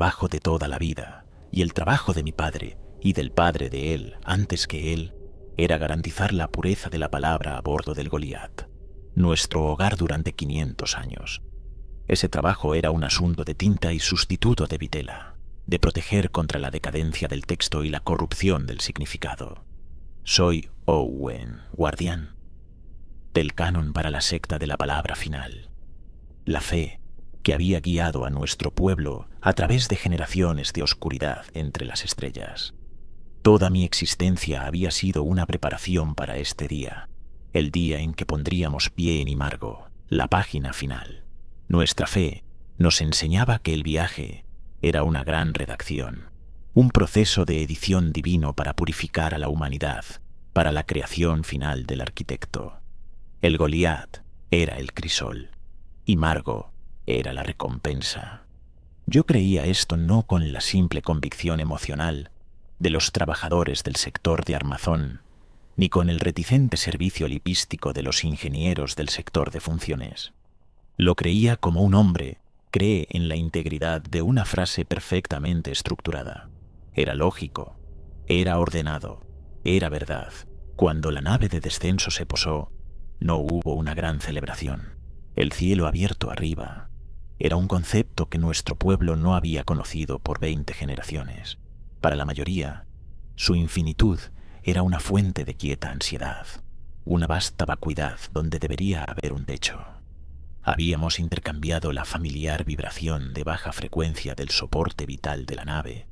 trabajo de toda la vida, y el trabajo de mi padre y del padre de él antes que él, era garantizar la pureza de la palabra a bordo del Goliat, nuestro hogar durante 500 años. Ese trabajo era un asunto de tinta y sustituto de vitela, de proteger contra la decadencia del texto y la corrupción del significado. Soy Owen, guardián del canon para la secta de la palabra final, la fe que había guiado a nuestro pueblo a través de generaciones de oscuridad entre las estrellas. Toda mi existencia había sido una preparación para este día, el día en que pondríamos pie en Imargo, la página final. Nuestra fe nos enseñaba que el viaje era una gran redacción, un proceso de edición divino para purificar a la humanidad, para la creación final del arquitecto. El Goliat era el crisol, Imargo era la recompensa. Yo creía esto no con la simple convicción emocional de los trabajadores del sector de armazón, ni con el reticente servicio lipístico de los ingenieros del sector de funciones. Lo creía como un hombre cree en la integridad de una frase perfectamente estructurada. Era lógico, era ordenado, era verdad. Cuando la nave de descenso se posó, no hubo una gran celebración. El cielo abierto arriba era un concepto que nuestro pueblo no había conocido por 20 generaciones. Para la mayoría, su infinitud era una fuente de quieta ansiedad, una vasta vacuidad donde debería haber un techo. Habíamos intercambiado la familiar vibración de baja frecuencia del soporte vital de la nave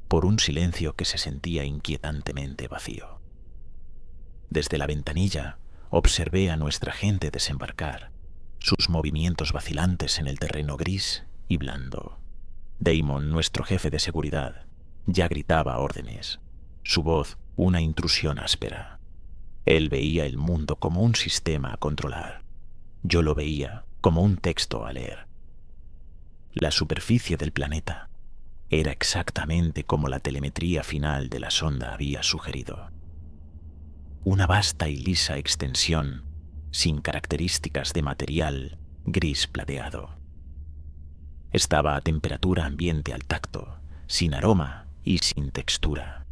por un silencio que se sentía inquietantemente vacío. Desde la ventanilla observé a nuestra gente desembarcar, sus movimientos vacilantes en el terreno gris y blando. Damon, nuestro jefe de seguridad, ya gritaba órdenes, su voz una intrusión áspera. Él veía el mundo como un sistema a controlar. Yo lo veía como un texto a leer. La superficie del planeta era exactamente como la telemetría final de la sonda había sugerido. Una vasta y lisa extensión sin características de material gris plateado. Estaba a temperatura ambiente al tacto, sin aroma y sin textura.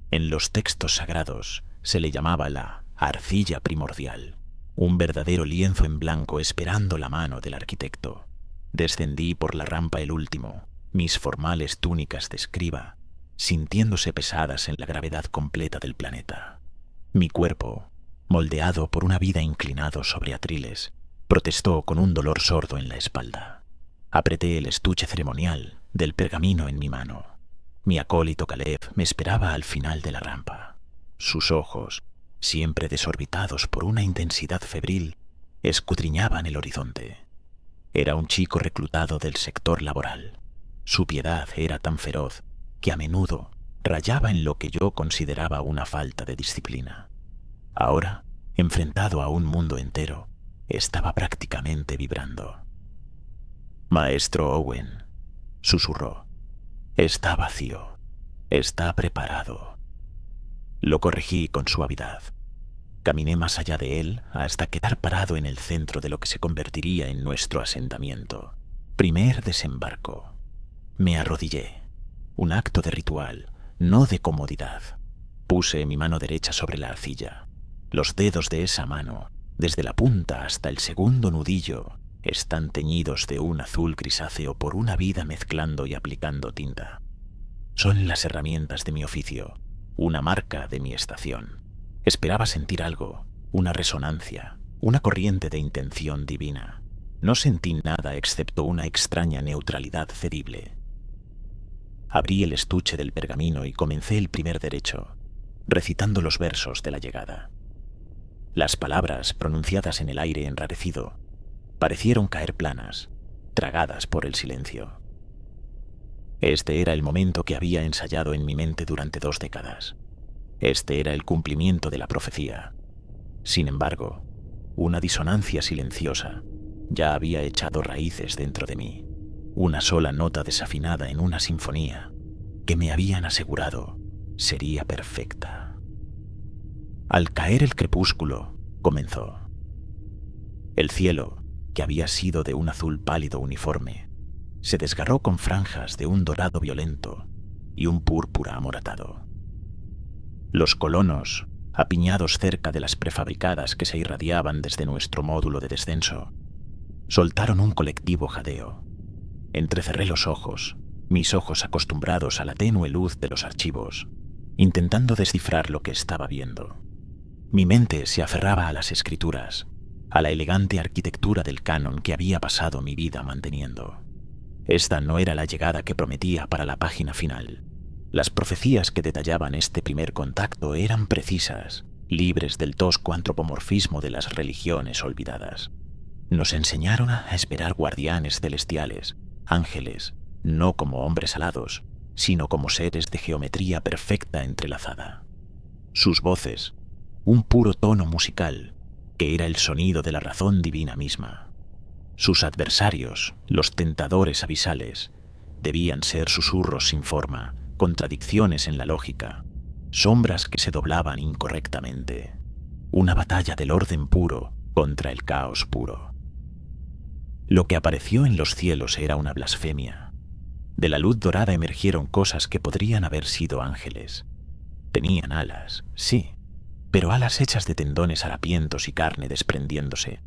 En los textos sagrados se le llamaba la arcilla primordial, un verdadero lienzo en blanco esperando la mano del arquitecto. Descendí por la rampa el último, mis formales túnicas de escriba, sintiéndose pesadas en la gravedad completa del planeta. Mi cuerpo, moldeado por una vida inclinado sobre atriles, protestó con un dolor sordo en la espalda. Apreté el estuche ceremonial del pergamino en mi mano. Mi acólito Caleb me esperaba al final de la rampa. Sus ojos, siempre desorbitados por una intensidad febril, escudriñaban el horizonte. Era un chico reclutado del sector laboral. Su piedad era tan feroz que a menudo rayaba en lo que yo consideraba una falta de disciplina. Ahora, enfrentado a un mundo entero, estaba prácticamente vibrando. «Maestro Owen», susurró, «está vacío, está preparado». Lo corregí con suavidad. Caminé más allá de él hasta quedar parado en el centro de lo que se convertiría en nuestro asentamiento. Primer desembarco. Me arrodillé. Un acto de ritual, no de comodidad. Puse mi mano derecha sobre la arcilla. Los dedos de esa mano, desde la punta hasta el segundo nudillo, están teñidos de un azul grisáceo por una vida mezclando y aplicando tinta. Son las herramientas de mi oficio, una marca de mi estación. Esperaba sentir algo, una resonancia, una corriente de intención divina. No sentí nada excepto una extraña neutralidad cedible. Abrí el estuche del pergamino y comencé el primer derecho, recitando los versos de la llegada. Las palabras, pronunciadas en el aire enrarecido, parecieron caer planas, tragadas por el silencio. Este era el momento que había ensayado en mi mente durante 2 décadas. Este era el cumplimiento de la profecía. Sin embargo, una disonancia silenciosa ya había echado raíces dentro de mí. Una sola nota desafinada en una sinfonía que me habían asegurado sería perfecta. Al caer el crepúsculo, comenzó. El cielo, que había sido de un azul pálido uniforme, se desgarró con franjas de un dorado violento y un púrpura amoratado. Los colonos, apiñados cerca de las prefabricadas que se irradiaban desde nuestro módulo de descenso, soltaron un colectivo jadeo. Entrecerré los ojos, mis ojos acostumbrados a la tenue luz de los archivos, intentando descifrar lo que estaba viendo. Mi mente se aferraba a las escrituras, a la elegante arquitectura del canon que había pasado mi vida manteniendo. Esta no era la llegada que prometía para la página final. Las profecías que detallaban este primer contacto eran precisas, libres del tosco antropomorfismo de las religiones olvidadas. Nos enseñaron a esperar guardianes celestiales, ángeles, no como hombres alados, sino como seres de geometría perfecta entrelazada. Sus voces, un puro tono musical, que era el sonido de la razón divina misma. Sus adversarios, los tentadores abisales, debían ser susurros sin forma, contradicciones en la lógica, sombras que se doblaban incorrectamente. Una batalla del orden puro contra el caos puro. Lo que apareció en los cielos era una blasfemia. De la luz dorada emergieron cosas que podrían haber sido ángeles. Tenían alas, sí, pero alas hechas de tendones harapientos y carne desprendiéndose,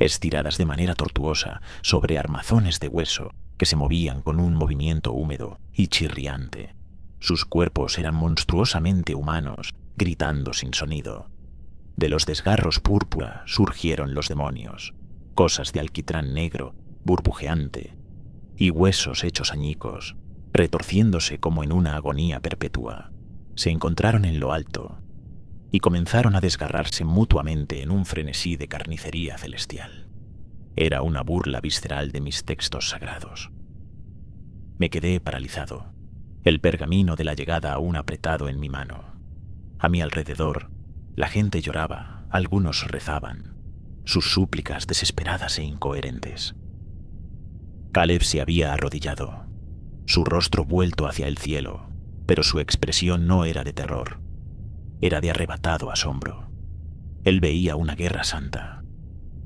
estiradas de manera tortuosa sobre armazones de hueso que se movían con un movimiento húmedo y chirriante. Sus cuerpos eran monstruosamente humanos, gritando sin sonido. De los desgarros púrpura surgieron los demonios, cosas de alquitrán negro, burbujeante, y huesos hechos añicos, retorciéndose como en una agonía perpetua. Se encontraron en lo alto y comenzaron a desgarrarse mutuamente en un frenesí de carnicería celestial. Era una burla visceral de mis textos sagrados. Me quedé paralizado, el pergamino de la llegada aún apretado en mi mano. A mi alrededor, la gente lloraba, algunos rezaban, sus súplicas desesperadas e incoherentes. Caleb se había arrodillado, su rostro vuelto hacia el cielo, pero su expresión no era de terror, era de arrebatado asombro. Él veía una guerra santa.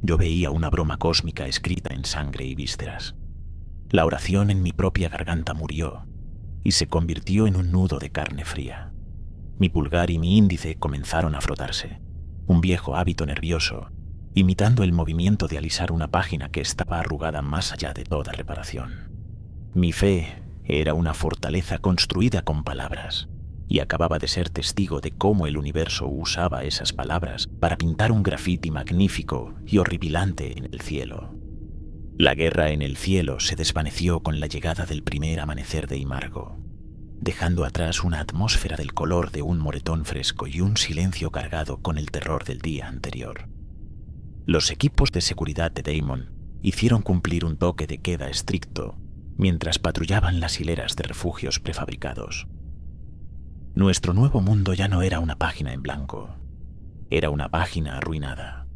Yo veía una broma cósmica escrita en sangre y vísceras. La oración en mi propia garganta murió y se convirtió en un nudo de carne fría. Mi pulgar y mi índice comenzaron a frotarse, un viejo hábito nervioso, imitando el movimiento de alisar una página que estaba arrugada más allá de toda reparación. Mi fe era una fortaleza construida con palabras, y acababa de ser testigo de cómo el universo usaba esas palabras para pintar un grafiti magnífico y horripilante en el cielo. La guerra en el cielo se desvaneció con la llegada del primer amanecer de Imargo, dejando atrás una atmósfera del color de un moretón fresco y un silencio cargado con el terror del día anterior. Los equipos de seguridad de Daemon hicieron cumplir un toque de queda estricto mientras patrullaban las hileras de refugios prefabricados. Nuestro nuevo mundo ya no era una página en blanco, era una página arruinada.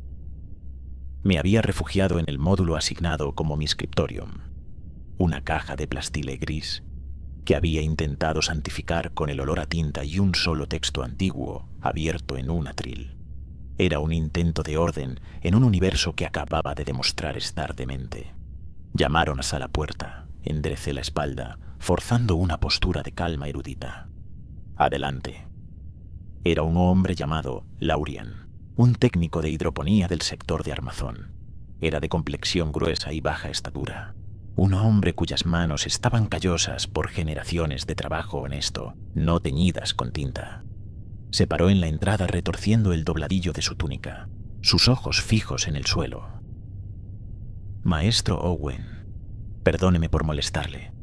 Me había refugiado en el módulo asignado como mi scriptorium, una caja de plastile gris que había intentado santificar con el olor a tinta y un solo texto antiguo abierto en un atril. Era un intento de orden en un universo que acababa de demostrar estar demente. Llamaron hasta la puerta, enderecé la espalda, forzando una postura de calma erudita. Adelante. Era un hombre llamado Laurian, un técnico de hidroponía del sector de armazón. Era de complexión gruesa y baja estatura. Un hombre cuyas manos estaban callosas por generaciones de trabajo honesto, no teñidas con tinta. Se paró en la entrada retorciendo el dobladillo de su túnica, sus ojos fijos en el suelo. Maestro Owen, perdóneme por molestarle.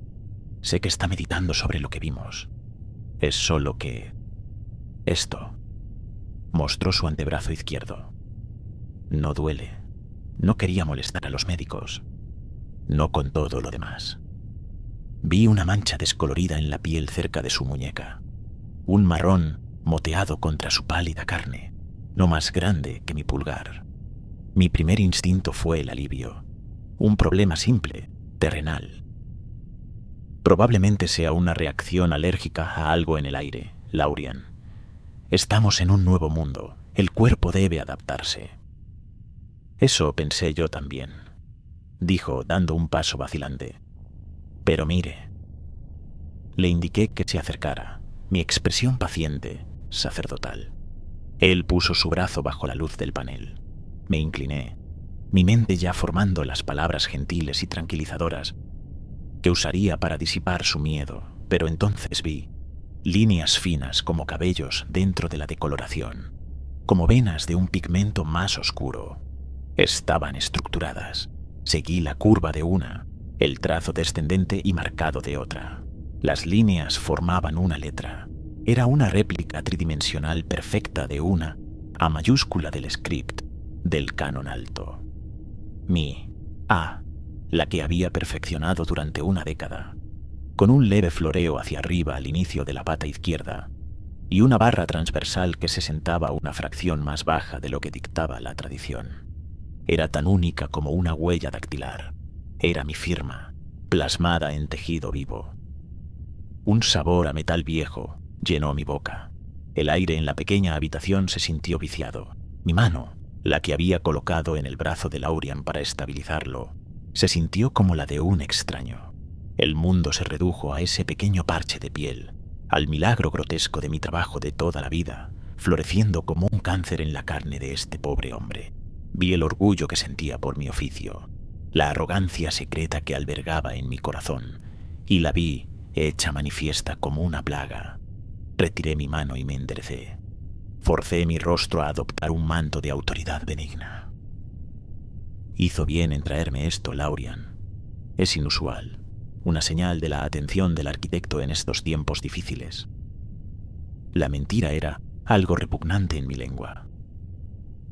Sé que está meditando sobre lo que vimos. Es solo que... esto... Mostró su antebrazo izquierdo. No duele. No quería molestar a los médicos. No con todo lo demás. Vi una mancha descolorida en la piel cerca de su muñeca. Un marrón moteado contra su pálida carne, no más grande que mi pulgar. Mi primer instinto fue el alivio. Un problema simple, terrenal. Probablemente sea una reacción alérgica a algo en el aire, Laurian. Estamos en un nuevo mundo. El cuerpo debe adaptarse. Eso pensé yo también, dijo, dando un paso vacilante. Pero mire. Le indiqué que se acercara, mi expresión paciente, sacerdotal. Él puso su brazo bajo la luz del panel. Me incliné, mi mente ya formando las palabras gentiles y tranquilizadoras que usaría para disipar su miedo, pero entonces vi líneas finas como cabellos dentro de la decoloración, como venas de un pigmento más oscuro. Estaban estructuradas. Seguí la curva de una, el trazo descendente y marcado de otra. Las líneas formaban una letra. Era una réplica tridimensional perfecta de una A mayúscula del script del canon alto. Mi A, la que había perfeccionado durante una década, con un leve floreo hacia arriba al inicio de la pata izquierda y una barra transversal que se sentaba una fracción más baja de lo que dictaba la tradición. Era tan única como una huella dactilar. Era mi firma, plasmada en tejido vivo. Un sabor a metal viejo llenó mi boca. El aire en la pequeña habitación se sintió viciado. Mi mano, la que había colocado en el brazo de Laurian para estabilizarlo, se sintió como la de un extraño. El mundo se redujo a ese pequeño parche de piel, al milagro grotesco de mi trabajo de toda la vida, floreciendo como un cáncer en la carne de este pobre hombre. Vi el orgullo que sentía por mi oficio, la arrogancia secreta que albergaba en mi corazón, y la vi hecha manifiesta como una plaga. Retiré mi mano y me enderecé. Forcé mi rostro a adoptar un manto de autoridad benigna. Hizo bien en traerme esto, Laurian. Es inusual, una señal de la atención del arquitecto en estos tiempos difíciles. La mentira era algo repugnante en mi lengua.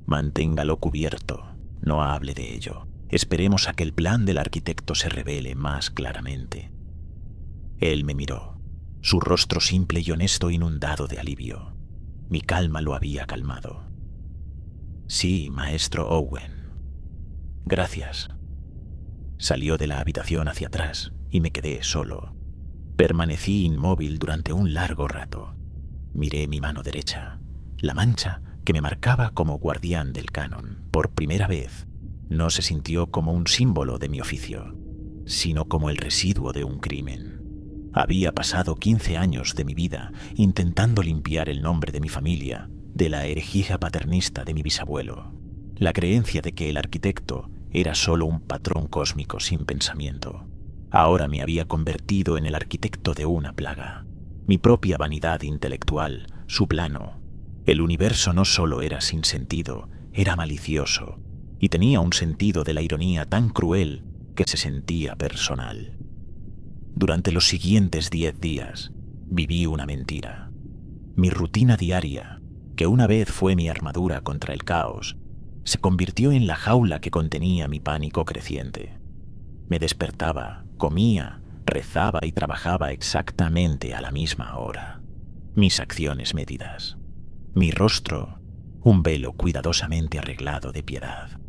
Manténgalo cubierto, no hable de ello. Esperemos a que el plan del arquitecto se revele más claramente. Él me miró, su rostro simple y honesto inundado de alivio. Mi calma lo había calmado. Sí, maestro Owen. Gracias. Salió de la habitación hacia atrás y me quedé solo. Permanecí inmóvil durante un largo rato. Miré mi mano derecha, la mancha que me marcaba como guardián del canon. Por primera vez, no se sintió como un símbolo de mi oficio, sino como el residuo de un crimen. Había pasado 15 años de mi vida intentando limpiar el nombre de mi familia de la herejía paternista de mi bisabuelo, la creencia de que el arquitecto era solo un patrón cósmico sin pensamiento. Ahora me había convertido en el arquitecto de una plaga. Mi propia vanidad intelectual, su plano. El universo no solo era sin sentido, era malicioso, y tenía un sentido de la ironía tan cruel que se sentía personal. Durante los siguientes 10 días, viví una mentira. Mi rutina diaria, que una vez fue mi armadura contra el caos, se convirtió en la jaula que contenía mi pánico creciente. Me despertaba, comía, rezaba y trabajaba exactamente a la misma hora. Mis acciones medidas. Mi rostro, un velo cuidadosamente arreglado de piedad.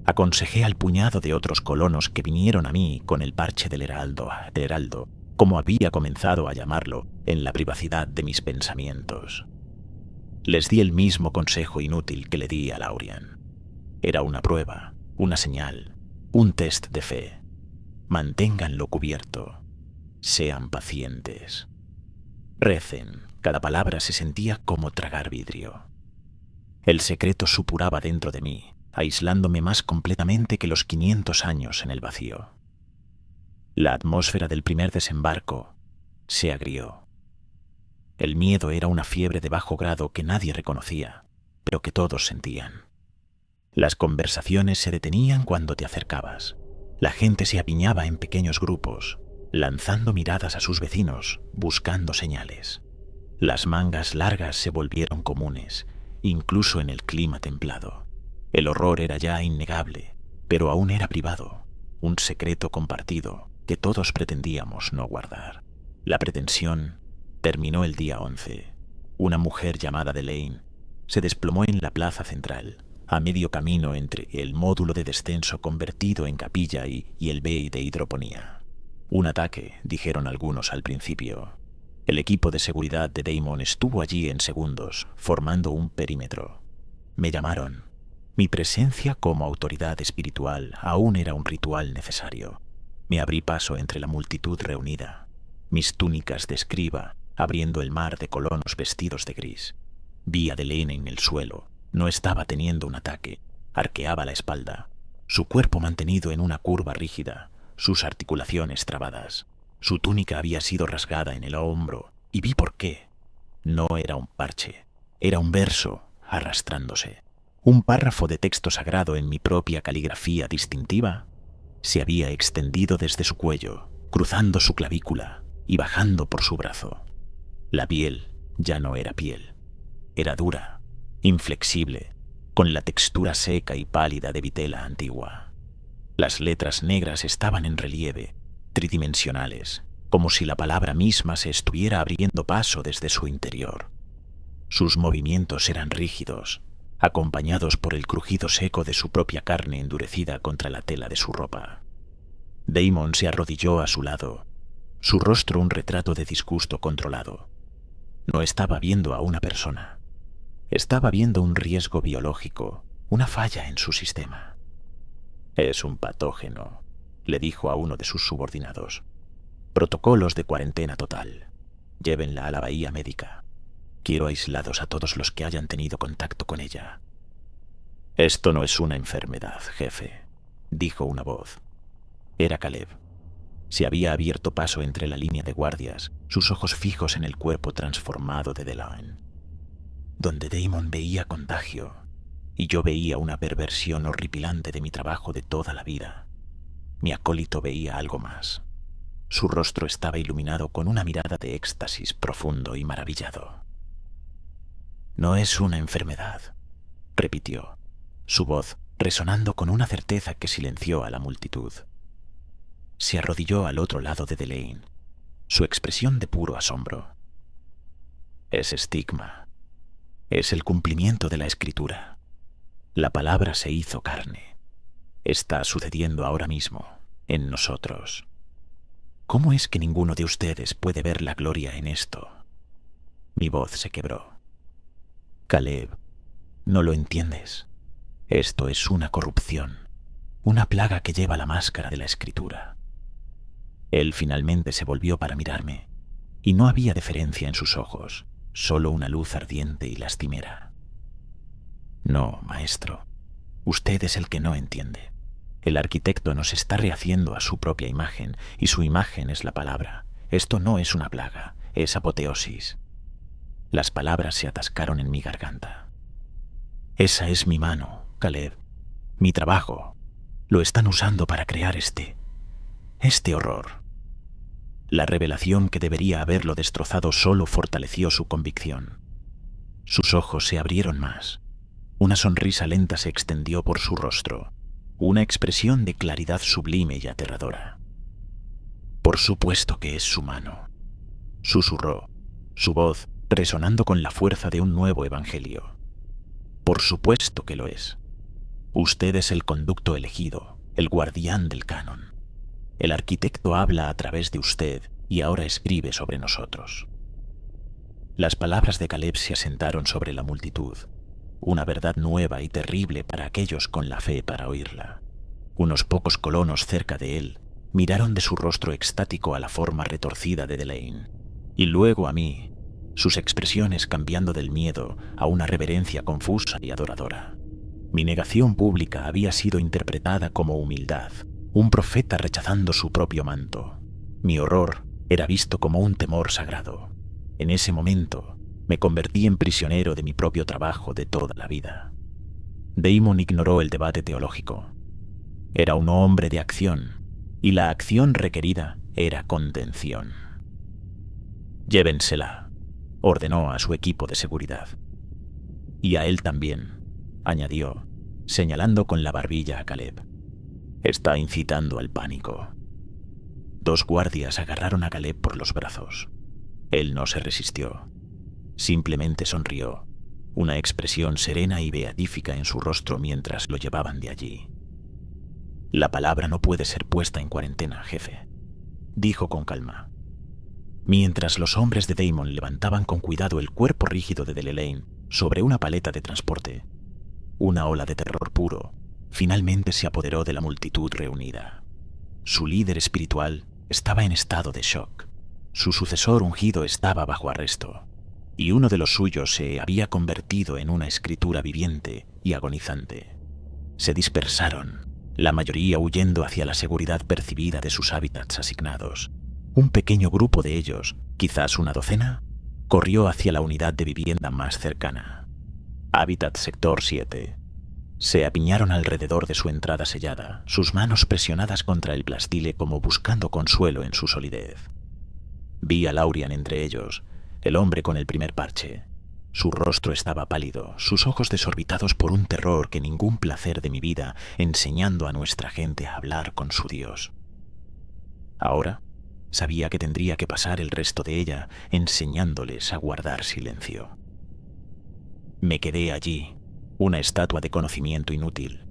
Aconsejé al puñado de otros colonos que vinieron a mí con el parche del heraldo, como había comenzado a llamarlo en la privacidad de mis pensamientos. Les di el mismo consejo inútil que le di a Laurian. Era una prueba, una señal, un test de fe. Manténganlo cubierto. Sean pacientes. Recen. Cada palabra se sentía como tragar vidrio. El secreto supuraba dentro de mí, aislándome más completamente que los 500 años en el vacío. La atmósfera del primer desembarco se agrió. El miedo era una fiebre de bajo grado que nadie reconocía, pero que todos sentían. Las conversaciones se detenían cuando te acercabas. La gente se apiñaba en pequeños grupos, lanzando miradas a sus vecinos, buscando señales. Las mangas largas se volvieron comunes, incluso en el clima templado. El horror era ya innegable, pero aún era privado, un secreto compartido que todos pretendíamos no guardar. La pretensión terminó el día 11. Una mujer llamada Delaine se desplomó en la plaza central, a medio camino entre el módulo de descenso convertido en capilla y el bay de hidroponía. Un ataque, dijeron algunos al principio. El equipo de seguridad de Daemon estuvo allí en segundos, formando un perímetro. Me llamaron. Mi presencia como autoridad espiritual aún era un ritual necesario. Me abrí paso entre la multitud reunida, mis túnicas de escriba abriendo el mar de colonos vestidos de gris. Vi a Delaine en el suelo. No estaba teniendo un ataque. Arqueaba la espalda, su cuerpo mantenido en una curva rígida, sus articulaciones trabadas. Su túnica había sido rasgada en el hombro, y vi por qué. No era un parche, era un verso arrastrándose. Un párrafo de texto sagrado en mi propia caligrafía distintiva se había extendido desde su cuello, cruzando su clavícula y bajando por su brazo. La piel ya no era piel, era dura, inflexible, con la textura seca y pálida de vitela antigua. Las letras negras estaban en relieve, tridimensionales, como si la palabra misma se estuviera abriendo paso desde su interior. Sus movimientos eran rígidos, acompañados por el crujido seco de su propia carne endurecida contra la tela de su ropa. Damon se arrodilló a su lado, su rostro un retrato de disgusto controlado. No estaba viendo a una persona. Estaba viendo un riesgo biológico, una falla en su sistema. «Es un patógeno», le dijo a uno de sus subordinados. «Protocolos de cuarentena total. Llévenla a la bahía médica. Quiero aislados a todos los que hayan tenido contacto con ella». «Esto no es una enfermedad, jefe», dijo una voz. Era Caleb. Se había abierto paso entre la línea de guardias, sus ojos fijos en el cuerpo transformado de Delaine. Donde Damon veía contagio, y yo veía una perversión horripilante de mi trabajo de toda la vida, mi acólito veía algo más. Su rostro estaba iluminado con una mirada de éxtasis profundo y maravillado. «No es una enfermedad», repitió, su voz resonando con una certeza que silenció a la multitud. Se arrodilló al otro lado de Delaine, su expresión de puro asombro. «Es estigma. Es el cumplimiento de la escritura. La palabra se hizo carne. Está sucediendo ahora mismo, en nosotros. ¿Cómo es que ninguno de ustedes puede ver la gloria en esto?» Mi voz se quebró. «Caleb, no lo entiendes. Esto es una corrupción, una plaga que lleva la máscara de la escritura». Él finalmente se volvió para mirarme, y no había deferencia en sus ojos, solo una luz ardiente y lastimera. «No, maestro, usted es el que no entiende. El arquitecto nos está rehaciendo a su propia imagen, y su imagen es la palabra. Esto no es una plaga, es apoteosis». Las palabras se atascaron en mi garganta. «Esa es mi mano, Caleb, mi trabajo. Lo están usando para crear este horror». La revelación que debería haberlo destrozado solo fortaleció su convicción. Sus ojos se abrieron más. Una sonrisa lenta se extendió por su rostro, una expresión de claridad sublime y aterradora. «Por supuesto que es su mano», susurró, su voz resonando con la fuerza de un nuevo evangelio. «Por supuesto que lo es. Usted es el conducto elegido, el guardián del canon. El arquitecto habla a través de usted y ahora escribe sobre nosotros». Las palabras de Caleb se asentaron sobre la multitud, una verdad nueva y terrible para aquellos con la fe para oírla. Unos pocos colonos cerca de él miraron de su rostro extático a la forma retorcida de Delaine, y luego a mí, sus expresiones cambiando del miedo a una reverencia confusa y adoradora. Mi negación pública había sido interpretada como humildad, un profeta rechazando su propio manto. Mi horror era visto como un temor sagrado. En ese momento me convertí en prisionero de mi propio trabajo de toda la vida. Damon ignoró el debate teológico. Era un hombre de acción, y la acción requerida era contención. «Llévensela», ordenó a su equipo de seguridad. «Y a él también», añadió, señalando con la barbilla a Caleb. «Está incitando al pánico». Dos guardias agarraron a Caleb por los brazos. Él no se resistió. Simplemente sonrió, una expresión serena y beatífica en su rostro mientras lo llevaban de allí. «La palabra no puede ser puesta en cuarentena, jefe», dijo con calma. Mientras los hombres de Damon levantaban con cuidado el cuerpo rígido de Delaine sobre una paleta de transporte, una ola de terror puro finalmente se apoderó de la multitud reunida. Su líder espiritual estaba en estado de shock. Su sucesor ungido estaba bajo arresto, y uno de los suyos se había convertido en una escritura viviente y agonizante. Se dispersaron, la mayoría huyendo hacia la seguridad percibida de sus hábitats asignados. Un pequeño grupo de ellos, quizás una docena, corrió hacia la unidad de vivienda más cercana. Hábitat Sector 7. Se apiñaron alrededor de su entrada sellada, sus manos presionadas contra el plastile como buscando consuelo en su solidez. Vi a Laurian entre ellos, el hombre con el primer parche. Su rostro estaba pálido, sus ojos desorbitados por un terror que ningún placer de mi vida, enseñando a nuestra gente a hablar con su Dios. Ahora sabía que tendría que pasar el resto de ella enseñándoles a guardar silencio. Me quedé allí, una estatua de conocimiento inútil,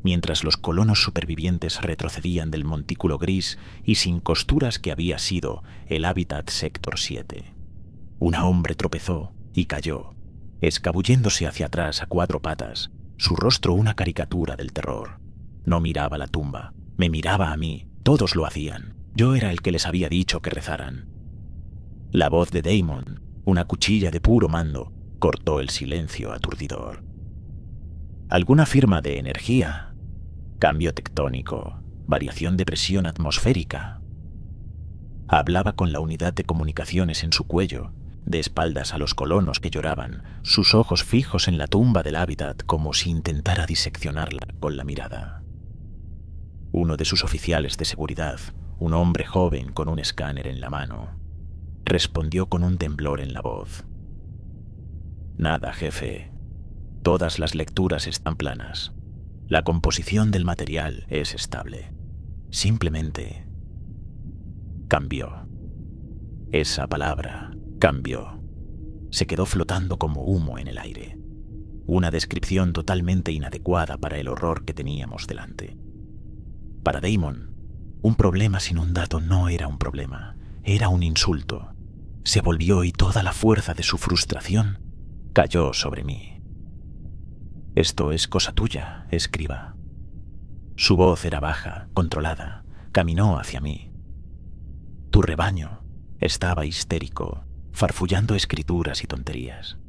mientras los colonos supervivientes retrocedían del montículo gris y sin costuras que había sido el Hábitat Sector 7. Un hombre tropezó y cayó, escabulléndose hacia atrás a cuatro patas, su rostro una caricatura del terror. No miraba la tumba, me miraba a mí, todos lo hacían. Yo era el que les había dicho que rezaran. La voz de Daemon, una cuchilla de puro mando, cortó el silencio aturdidor. ¿Alguna firma de energía? Cambio tectónico, variación de presión atmosférica. Hablaba con la unidad de comunicaciones en su cuello, de espaldas a los colonos que lloraban, sus ojos fijos en la tumba del hábitat como si intentara diseccionarla con la mirada. Uno de sus oficiales de seguridad, un hombre joven con un escáner en la mano, respondió con un temblor en la voz. Nada, jefe. Todas las lecturas están planas. La composición del material es estable. Simplemente cambió. Esa palabra, cambió, se quedó flotando como humo en el aire. Una descripción totalmente inadecuada para el horror que teníamos delante. Para Daemon, un problema sin un dato no era un problema, era un insulto. Se volvió y toda la fuerza de su frustración cayó sobre mí. Esto es cosa tuya, escriba. Su voz era baja, controlada, caminó hacia mí. Tu rebaño estaba histérico, farfullando escrituras y tonterías.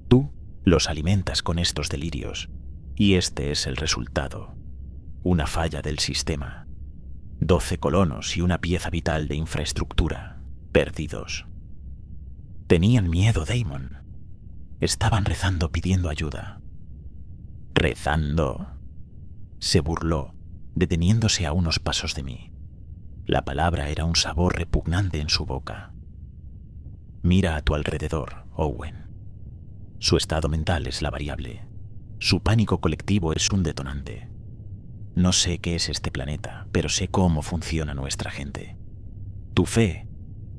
Tú los alimentas con estos delirios, y este es el resultado. Una falla del sistema. 12 colonos y una pieza vital de infraestructura, perdidos. Tenían miedo, Daemon. Estaban rezando pidiendo ayuda. ¿Rezando? Se burló, deteniéndose a unos pasos de mí. La palabra era un sabor repugnante en su boca. Mira a tu alrededor, Owen. Su estado mental es la variable. Su pánico colectivo es un detonante. No sé qué es este planeta, pero sé cómo funciona nuestra gente. Tu fe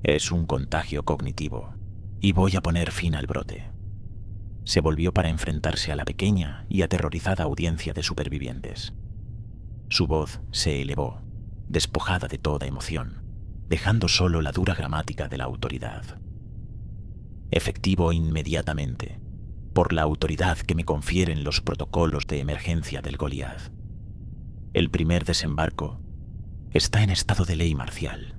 es un contagio cognitivo, y voy a poner fin al brote. Se volvió para enfrentarse a la pequeña y aterrorizada audiencia de supervivientes. Su voz se elevó, despojada de toda emoción, dejando solo la dura gramática de la autoridad. Efectivo inmediatamente, por la autoridad que me confieren los protocolos de emergencia del Goliath. El primer desembarco está en estado de ley marcial.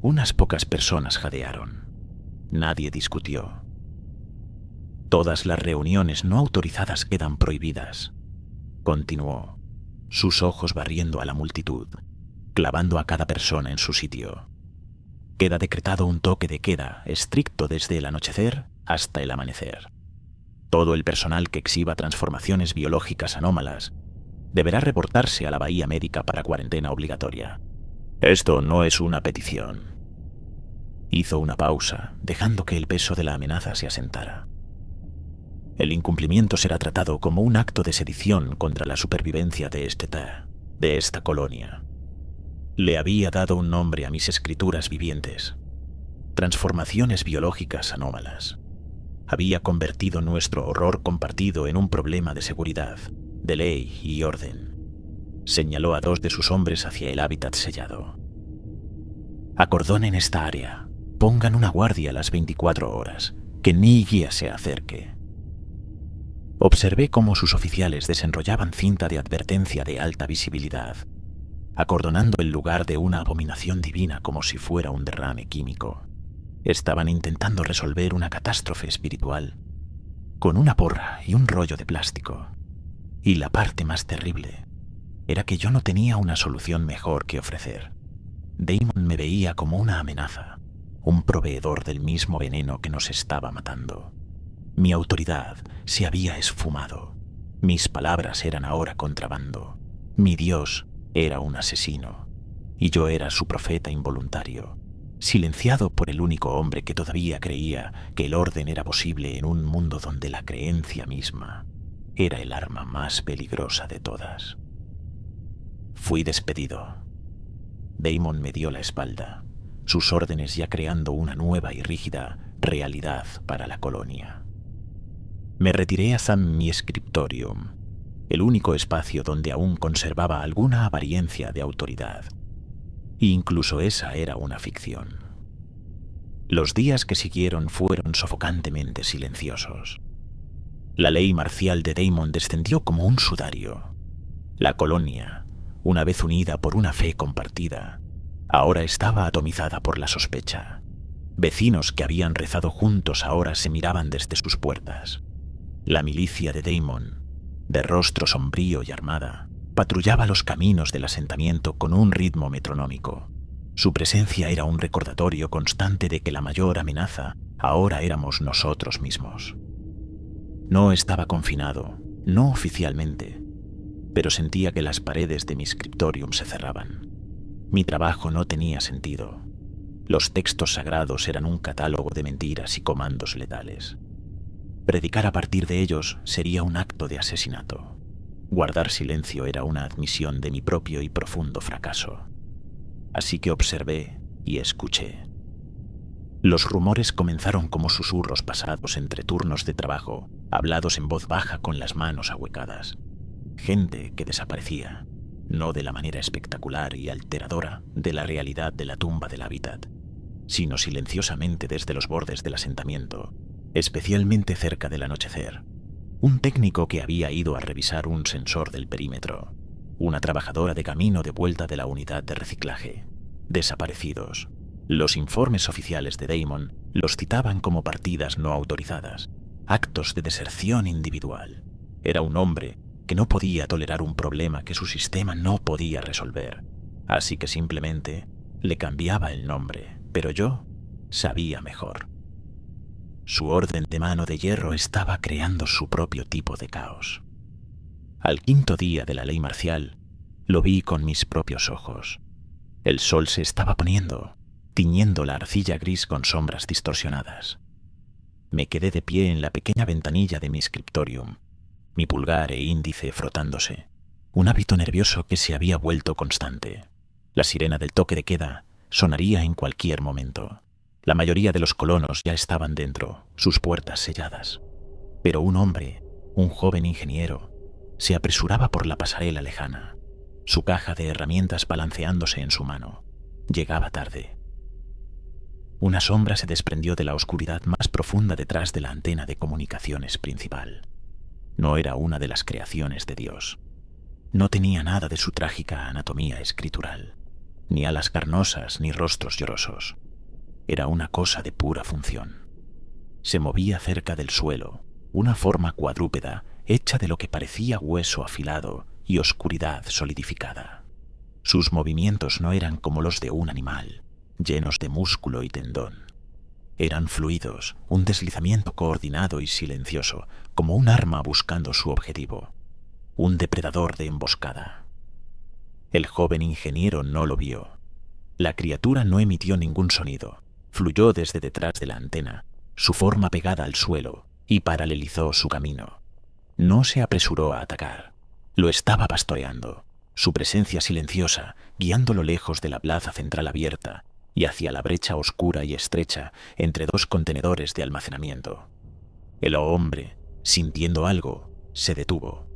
Unas pocas personas jadearon. Nadie discutió. Todas las reuniones no autorizadas quedan prohibidas. Continuó, sus ojos barriendo a la multitud, clavando a cada persona en su sitio. Queda decretado un toque de queda estricto desde el anochecer hasta el amanecer. Todo el personal que exhiba transformaciones biológicas anómalas deberá reportarse a la Bahía Médica para cuarentena obligatoria. Esto no es una petición. Hizo una pausa, dejando que el peso de la amenaza se asentara. El incumplimiento será tratado como un acto de sedición contra la supervivencia de esta colonia. Le había dado un nombre a mis escrituras vivientes. Transformaciones biológicas anómalas. Había convertido nuestro horror compartido en un problema de seguridad, de ley y orden. Señaló a 2 de sus hombres hacia el hábitat sellado. Acordonen esta área. Pongan una guardia a las 24 horas. Que ni guía se acerque. Observé cómo sus oficiales desenrollaban cinta de advertencia de alta visibilidad. acordonando el lugar de una abominación divina como si fuera un derrame químico. Estaban intentando resolver una catástrofe espiritual con una porra y un rollo de plástico. Y la parte más terrible era que yo no tenía una solución mejor que ofrecer. Damon me veía como una amenaza, un proveedor del mismo veneno que nos estaba matando. Mi autoridad se había esfumado. Mis palabras eran ahora contrabando. Mi Dios era un asesino, y yo era su profeta involuntario, silenciado por el único hombre que todavía creía que el orden era posible en un mundo donde la creencia misma era el arma más peligrosa de todas. Fui despedido. Damon me dio la espalda, sus órdenes ya creando una nueva y rígida realidad para la colonia. Me retiré a mi Scriptorium, el único espacio donde aún conservaba alguna apariencia de autoridad. E incluso esa era una ficción. Los días que siguieron fueron sofocantemente silenciosos. La ley marcial de Damon descendió como un sudario. La colonia, una vez unida por una fe compartida, ahora estaba atomizada por la sospecha. Vecinos que habían rezado juntos ahora se miraban desde sus puertas. La milicia de Damon, de rostro sombrío y armada, patrullaba los caminos del asentamiento con un ritmo metronómico. Su presencia era un recordatorio constante de que la mayor amenaza ahora éramos nosotros mismos. No estaba confinado, no oficialmente, pero sentía que las paredes de mi Scriptorium se cerraban. Mi trabajo no tenía sentido. Los textos sagrados eran un catálogo de mentiras y comandos letales. Predicar a partir de ellos sería un acto de asesinato. Guardar silencio era una admisión de mi propio y profundo fracaso. Así que observé y escuché. Los rumores comenzaron como susurros pasados entre turnos de trabajo, hablados en voz baja con las manos ahuecadas. Gente que desaparecía, no de la manera espectacular y alteradora de la realidad de la tumba del hábitat, sino silenciosamente desde los bordes del asentamiento, especialmente cerca del anochecer. Un técnico que había ido a revisar un sensor del perímetro, una trabajadora de camino de vuelta de la unidad de reciclaje. Desaparecidos. Los informes oficiales de Damon los citaban como partidas no autorizadas, actos de deserción individual. Era un hombre que no podía tolerar un problema que su sistema no podía resolver, así que simplemente le cambiaba el nombre, pero yo sabía mejor. Su orden de mano de hierro estaba creando su propio tipo de caos. Al quinto día de la ley marcial, lo vi con mis propios ojos. El sol se estaba poniendo, tiñendo la arcilla gris con sombras distorsionadas. Me quedé de pie en la pequeña ventanilla de mi Scriptorium, mi pulgar e índice frotándose, un hábito nervioso que se había vuelto constante. La sirena del toque de queda sonaría en cualquier momento. La mayoría de los colonos ya estaban dentro, sus puertas selladas. Pero un hombre, un joven ingeniero, se apresuraba por la pasarela lejana, su caja de herramientas balanceándose en su mano. Llegaba tarde. Una sombra se desprendió de la oscuridad más profunda detrás de la antena de comunicaciones principal. No era una de las creaciones de Dios. No tenía nada de su trágica anatomía escritural, ni alas carnosas ni rostros llorosos. Era una cosa de pura función. Se movía cerca del suelo, una forma cuadrúpeda hecha de lo que parecía hueso afilado y oscuridad solidificada. Sus movimientos no eran como los de un animal, llenos de músculo y tendón. Eran fluidos, un deslizamiento coordinado y silencioso, como un arma buscando su objetivo, un depredador de emboscada. El joven ingeniero no lo vio. La criatura no emitió ningún sonido. Fluyó desde detrás de la antena, su forma pegada al suelo, y paralelizó su camino. No se apresuró a atacar. Lo estaba pastoreando, su presencia silenciosa, guiándolo lejos de la plaza central abierta y hacia la brecha oscura y estrecha entre dos contenedores de almacenamiento. El hombre, sintiendo algo, se detuvo.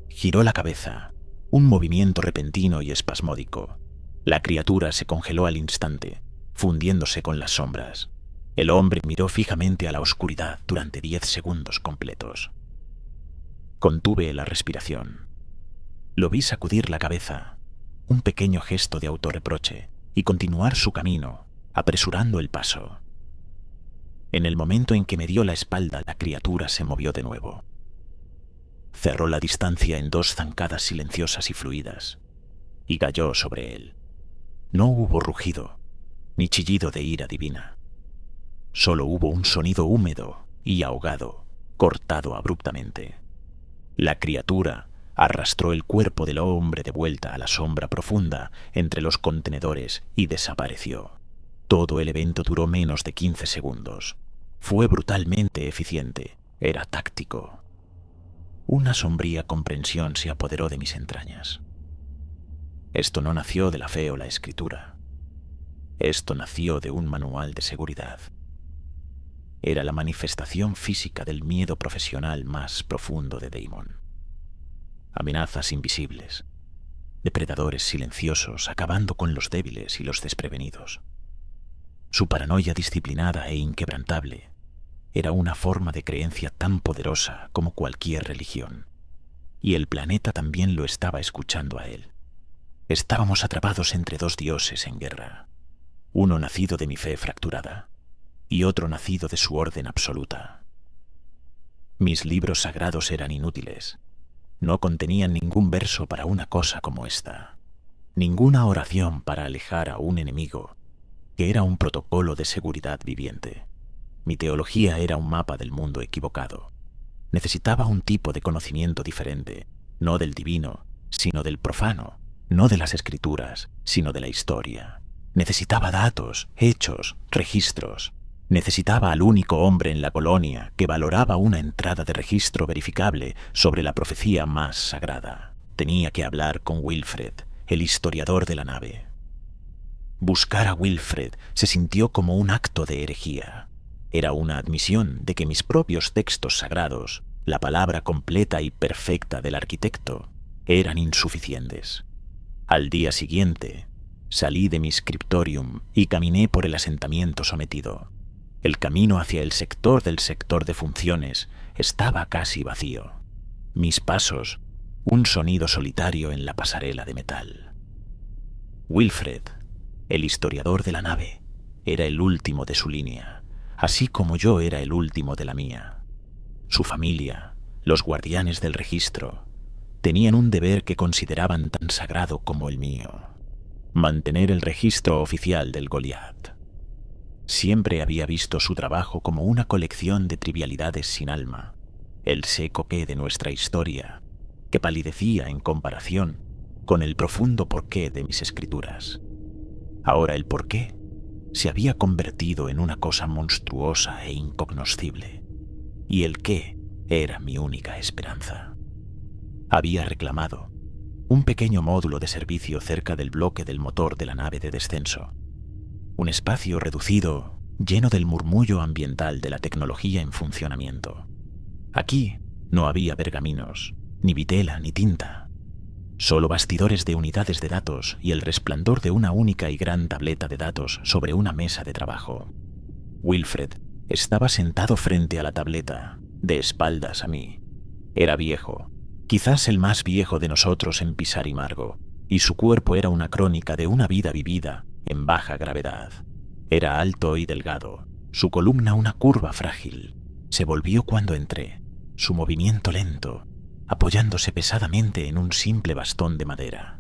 Giró la cabeza, un movimiento repentino y espasmódico. La criatura se congeló al instante, fundiéndose con las sombras. El hombre miró fijamente a la oscuridad durante 10 segundos completos. Contuve la respiración. Lo vi sacudir la cabeza, un pequeño gesto de autorreproche y continuar su camino, apresurando el paso. En el momento en que me dio la espalda, la criatura se movió de nuevo. Cerró la distancia en 2 zancadas silenciosas y fluidas, y cayó sobre él. No hubo rugido, ni chillido de ira divina. Solo hubo un sonido húmedo y ahogado, cortado abruptamente. La criatura arrastró el cuerpo del hombre de vuelta a la sombra profunda entre los contenedores y desapareció. Todo el evento duró menos de 15 segundos. Fue brutalmente eficiente, era táctico. Una sombría comprensión se apoderó de mis entrañas. Esto no nació de la fe o la escritura. Esto nació de un manual de seguridad. Era la manifestación física del miedo profesional más profundo de Damon. Amenazas invisibles, depredadores silenciosos acabando con los débiles y los desprevenidos. Su paranoia disciplinada e inquebrantable era una forma de creencia tan poderosa como cualquier religión, y el planeta también lo estaba escuchando a él. Estábamos atrapados entre 2 dioses en guerra, uno nacido de mi fe fracturada y otro nacido de su orden absoluta. Mis libros sagrados eran inútiles. No contenían ningún verso para una cosa como esta, ninguna oración para alejar a un enemigo, que era un protocolo de seguridad viviente. Mi teología era un mapa del mundo equivocado. Necesitaba un tipo de conocimiento diferente, no del divino, sino del profano, no de las escrituras, sino de la historia. Necesitaba datos, hechos, registros. Necesitaba al único hombre en la colonia que valoraba una entrada de registro verificable sobre la profecía más sagrada. Tenía que hablar con Wilfred, el historiador de la nave. Buscar a Wilfred se sintió como un acto de herejía. Era una admisión de que mis propios textos sagrados, la palabra completa y perfecta del arquitecto, eran insuficientes. Al día siguiente, salí de mi scriptorium y caminé por el asentamiento sometido. El camino hacia el sector del sector de funciones estaba casi vacío. Mis pasos, un sonido solitario en la pasarela de metal. Wilfred, el historiador de la nave, era el último de su línea, así como yo era el último de la mía. Su familia, los guardianes del registro, tenían un deber que consideraban tan sagrado como el mío: mantener el registro oficial del Goliat. Siempre había visto su trabajo como una colección de trivialidades sin alma, el seco qué de nuestra historia, que palidecía en comparación con el profundo porqué de mis escrituras. Ahora el porqué se había convertido en una cosa monstruosa e incognoscible, y el qué era mi única esperanza. Había reclamado un pequeño módulo de servicio cerca del bloque del motor de la nave de descenso. Un espacio reducido, lleno del murmullo ambiental de la tecnología en funcionamiento. Aquí no había pergaminos, ni vitela, ni tinta. Solo bastidores de unidades de datos y el resplandor de una única y gran tableta de datos sobre una mesa de trabajo. Wilfred estaba sentado frente a la tableta, de espaldas a mí. Era viejo, quizás el más viejo de nosotros en Pisar y Margo, y su cuerpo era una crónica de una vida vivida en baja gravedad. Era alto y delgado, su columna una curva frágil. Se volvió cuando entré, su movimiento lento, apoyándose pesadamente en un simple bastón de madera.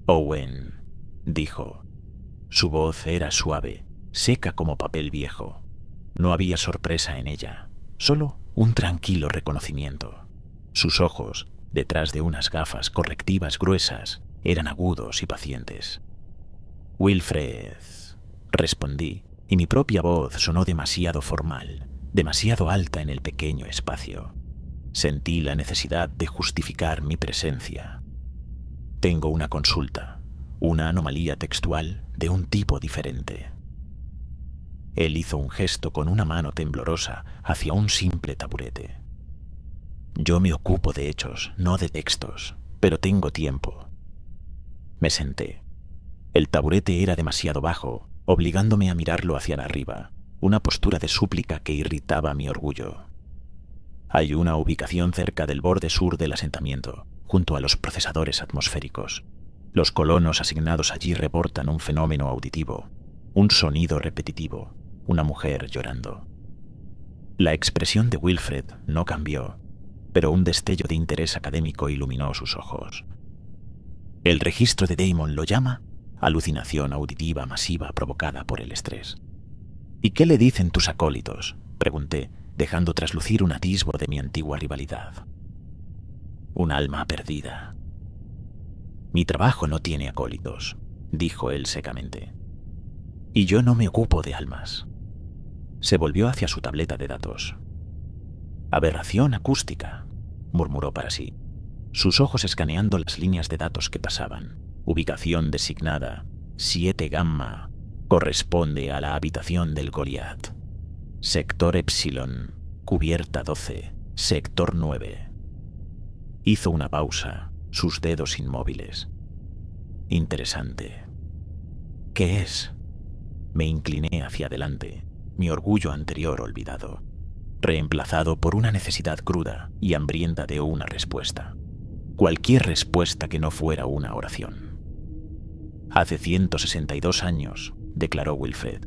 «Owen», dijo. Su voz era suave, seca como papel viejo. No había sorpresa en ella, solo un tranquilo reconocimiento. Sus ojos, detrás de unas gafas correctivas gruesas, eran agudos y pacientes. «Wilfred», respondí, y mi propia voz sonó demasiado formal, demasiado alta en el pequeño espacio. Sentí la necesidad de justificar mi presencia. «Tengo una consulta, una anomalía textual de un tipo diferente». Él hizo un gesto con una mano temblorosa hacia un simple taburete. «Yo me ocupo de hechos, no de textos, pero tengo tiempo». Me senté. El taburete era demasiado bajo, obligándome a mirarlo hacia arriba, una postura de súplica que irritaba mi orgullo. Hay una ubicación cerca del borde sur del asentamiento, junto a los procesadores atmosféricos. Los colonos asignados allí reportan un fenómeno auditivo, un sonido repetitivo, una mujer llorando. La expresión de Wilfred no cambió, pero un destello de interés académico iluminó sus ojos. El registro de Damon lo llama alucinación auditiva masiva provocada por el estrés. ¿Y qué le dicen tus acólitos?, pregunté, dejando traslucir un atisbo de mi antigua rivalidad. Un alma perdida. Mi trabajo no tiene acólitos, dijo él secamente. Y yo no me ocupo de almas. Se volvió hacia su tableta de datos. Aberración acústica, murmuró para sí, sus ojos escaneando las líneas de datos que pasaban. Ubicación designada 7 Gamma, corresponde a la habitación del Goliat. Sector Epsilon, cubierta 12, sector 9. Hizo una pausa, sus dedos inmóviles. Interesante. ¿Qué es? Me incliné hacia adelante, mi orgullo anterior olvidado, reemplazado por una necesidad cruda y hambrienta de una respuesta. Cualquier respuesta que no fuera una oración. Hace 162 años, declaró Wilfred,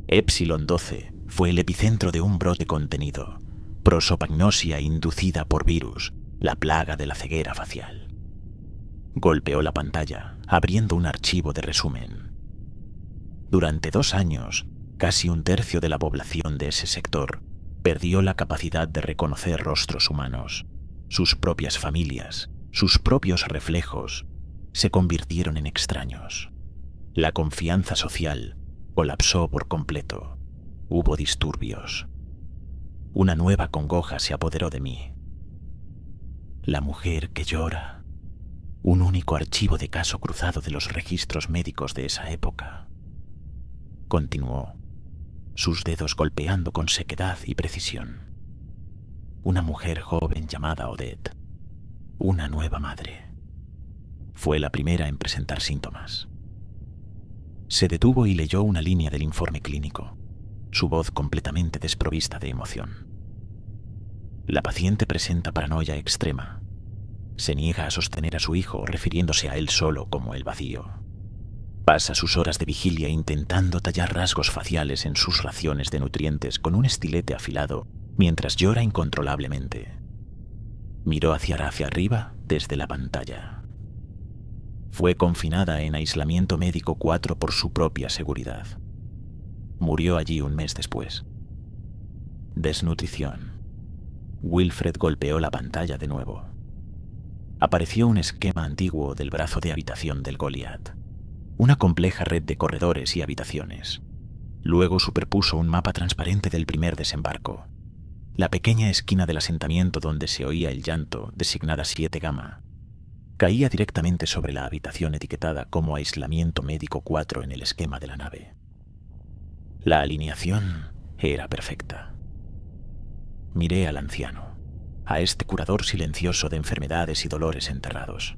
Epsilon 12 fue el epicentro de un brote contenido, prosopagnosia inducida por virus, la plaga de la ceguera facial. Golpeó la pantalla, abriendo un archivo de resumen. Durante 2 años, casi un tercio de la población de ese sector perdió la capacidad de reconocer rostros humanos. Sus propias familias, sus propios reflejos, se convirtieron en extraños. La confianza social colapsó por completo. Hubo disturbios. Una nueva congoja se apoderó de mí. La mujer que llora. Un único archivo de caso cruzado de los registros médicos de esa época. Continuó, sus dedos golpeando con sequedad y precisión. Una mujer joven llamada Odette. Una nueva madre. Fue la primera en presentar síntomas. Se detuvo y leyó una línea del informe clínico, su voz completamente desprovista de emoción. La paciente presenta paranoia extrema. Se niega a sostener a su hijo, refiriéndose a él solo como el vacío. Pasa sus horas de vigilia intentando tallar rasgos faciales en sus raciones de nutrientes con un estilete afilado, mientras llora incontrolablemente. Miró hacia arriba desde la pantalla. Fue confinada en aislamiento médico 4 por su propia seguridad. Murió allí un mes después. Desnutrición. Wilfred golpeó la pantalla de nuevo. Apareció un esquema antiguo del brazo de habitación del Goliat. Una compleja red de corredores y habitaciones. Luego superpuso un mapa transparente del primer desembarco. La pequeña esquina del asentamiento donde se oía el llanto, designada 7 Gamma, caía directamente sobre la habitación etiquetada como aislamiento médico 4 en el esquema de la nave. La alineación era perfecta. Miré al anciano, a este curador silencioso de enfermedades y dolores enterrados.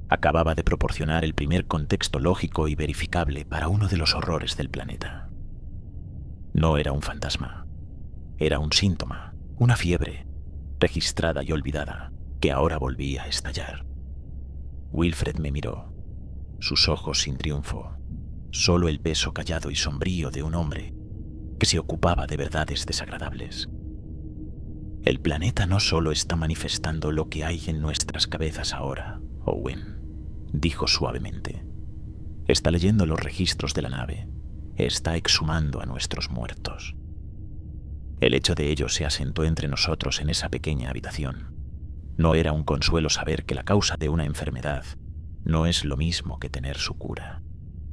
Acababa de proporcionar el primer contexto lógico y verificable para uno de los horrores del planeta. No era un fantasma, era un síntoma, una fiebre, registrada y olvidada, que ahora volvía a estallar. Wilfred me miró, sus ojos sin triunfo, solo el peso callado y sombrío de un hombre que se ocupaba de verdades desagradables. El planeta no solo está manifestando lo que hay en nuestras cabezas ahora, Owen, dijo suavemente. Está leyendo los registros de la nave, está exhumando a nuestros muertos. El hecho de ello se asentó entre nosotros en esa pequeña habitación. No era un consuelo saber que la causa de una enfermedad no es lo mismo que tener su cura.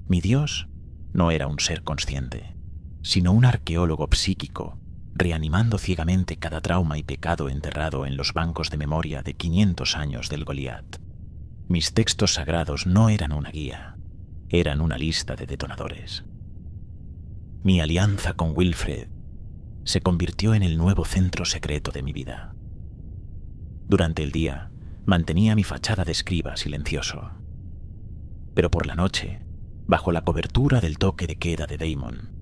Mi Dios no era un ser consciente, sino un arqueólogo psíquico, reanimando ciegamente cada trauma y pecado enterrado en los bancos de memoria de 500 años del Goliat. Mis textos sagrados no eran una guía, eran una lista de detonadores. Mi alianza con Wilfred se convirtió en el nuevo centro secreto de mi vida. Durante el día, mantenía mi fachada de escriba silencioso. Pero por la noche, bajo la cobertura del toque de queda de Damon,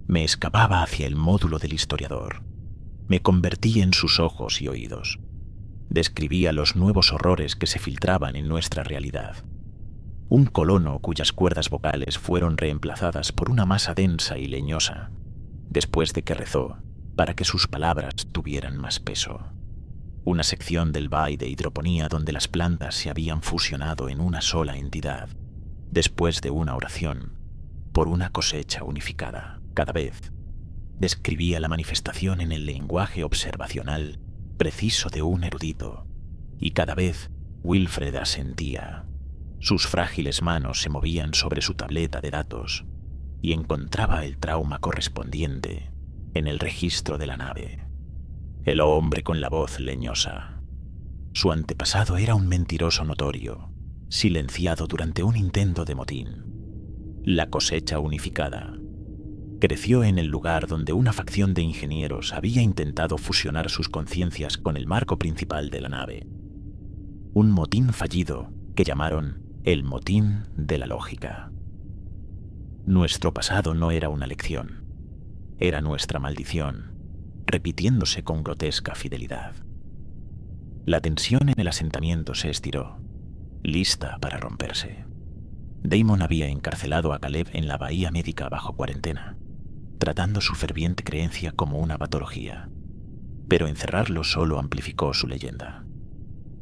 me escapaba hacia el módulo del historiador. Me convertí en sus ojos y oídos. Describía los nuevos horrores que se filtraban en nuestra realidad, un colono cuyas cuerdas vocales fueron reemplazadas por una masa densa y leñosa, después de que rezó para que sus palabras tuvieran más peso. Una sección del Bai de hidroponía donde las plantas se habían fusionado en una sola entidad, después de una oración, por una cosecha unificada. Cada vez describía la manifestación en el lenguaje observacional preciso de un erudito, y cada vez Wilfred asentía. Sus frágiles manos se movían sobre su tableta de datos y encontraba el trauma correspondiente en el registro de la nave. El hombre con la voz leñosa. Su antepasado era un mentiroso notorio, silenciado durante un intento de motín. La cosecha unificada creció en el lugar donde una facción de ingenieros había intentado fusionar sus conciencias con el marco principal de la nave. Un motín fallido que llamaron el motín de la lógica. Nuestro pasado no era una lección, era nuestra maldición, repitiéndose con grotesca fidelidad. La tensión en el asentamiento se estiró, lista para romperse. Damon había encarcelado a Caleb en la bahía médica bajo cuarentena, tratando su ferviente creencia como una patología, pero encerrarlo solo amplificó su leyenda.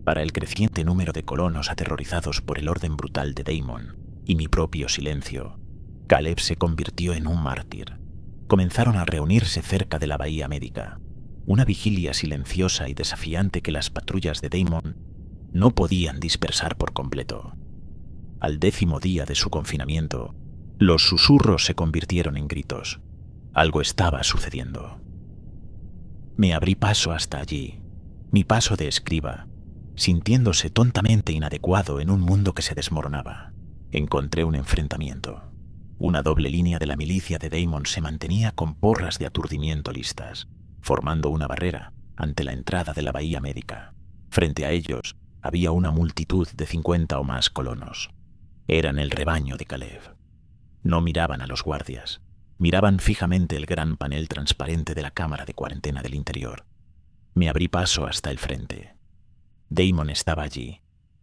Para el creciente número de colonos aterrorizados por el orden brutal de Damon y mi propio silencio, Caleb se convirtió en un mártir. Comenzaron a reunirse cerca de la bahía médica, una vigilia silenciosa y desafiante que las patrullas de Damon no podían dispersar por completo. Al 10º día de su confinamiento, los susurros se convirtieron en gritos. Algo estaba sucediendo. Me abrí paso hasta allí, mi paso de escriba, sintiéndose tontamente inadecuado en un mundo que se desmoronaba. Encontré un enfrentamiento. Una doble línea de la milicia de Damon se mantenía con porras de aturdimiento listas, formando una barrera ante la entrada de la bahía médica. Frente a ellos había una multitud de 50 o más colonos. Eran el rebaño de Caleb. No miraban a los guardias, miraban fijamente el gran panel transparente de la cámara de cuarentena del interior. Me abrí paso hasta el frente. Damon estaba allí,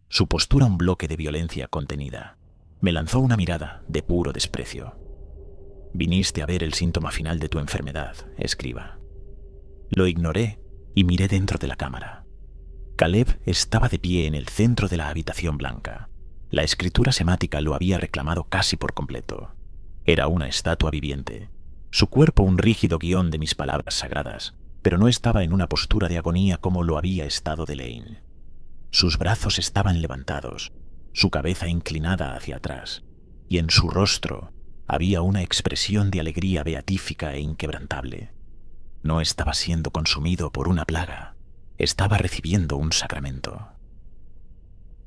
su postura un bloque de violencia contenida. Me lanzó una mirada de puro desprecio. Viniste a ver el síntoma final de tu enfermedad, escriba. Lo ignoré y miré dentro de la cámara. Caleb estaba de pie en el centro de la habitación blanca. La escritura semática lo había reclamado casi por completo. Era una estatua viviente, su cuerpo un rígido guión de mis palabras sagradas, pero no estaba en una postura de agonía como lo había estado Delaine. Sus brazos estaban levantados, su cabeza inclinada hacia atrás, y en su rostro había una expresión de alegría beatífica e inquebrantable. No estaba siendo consumido por una plaga, estaba recibiendo un sacramento.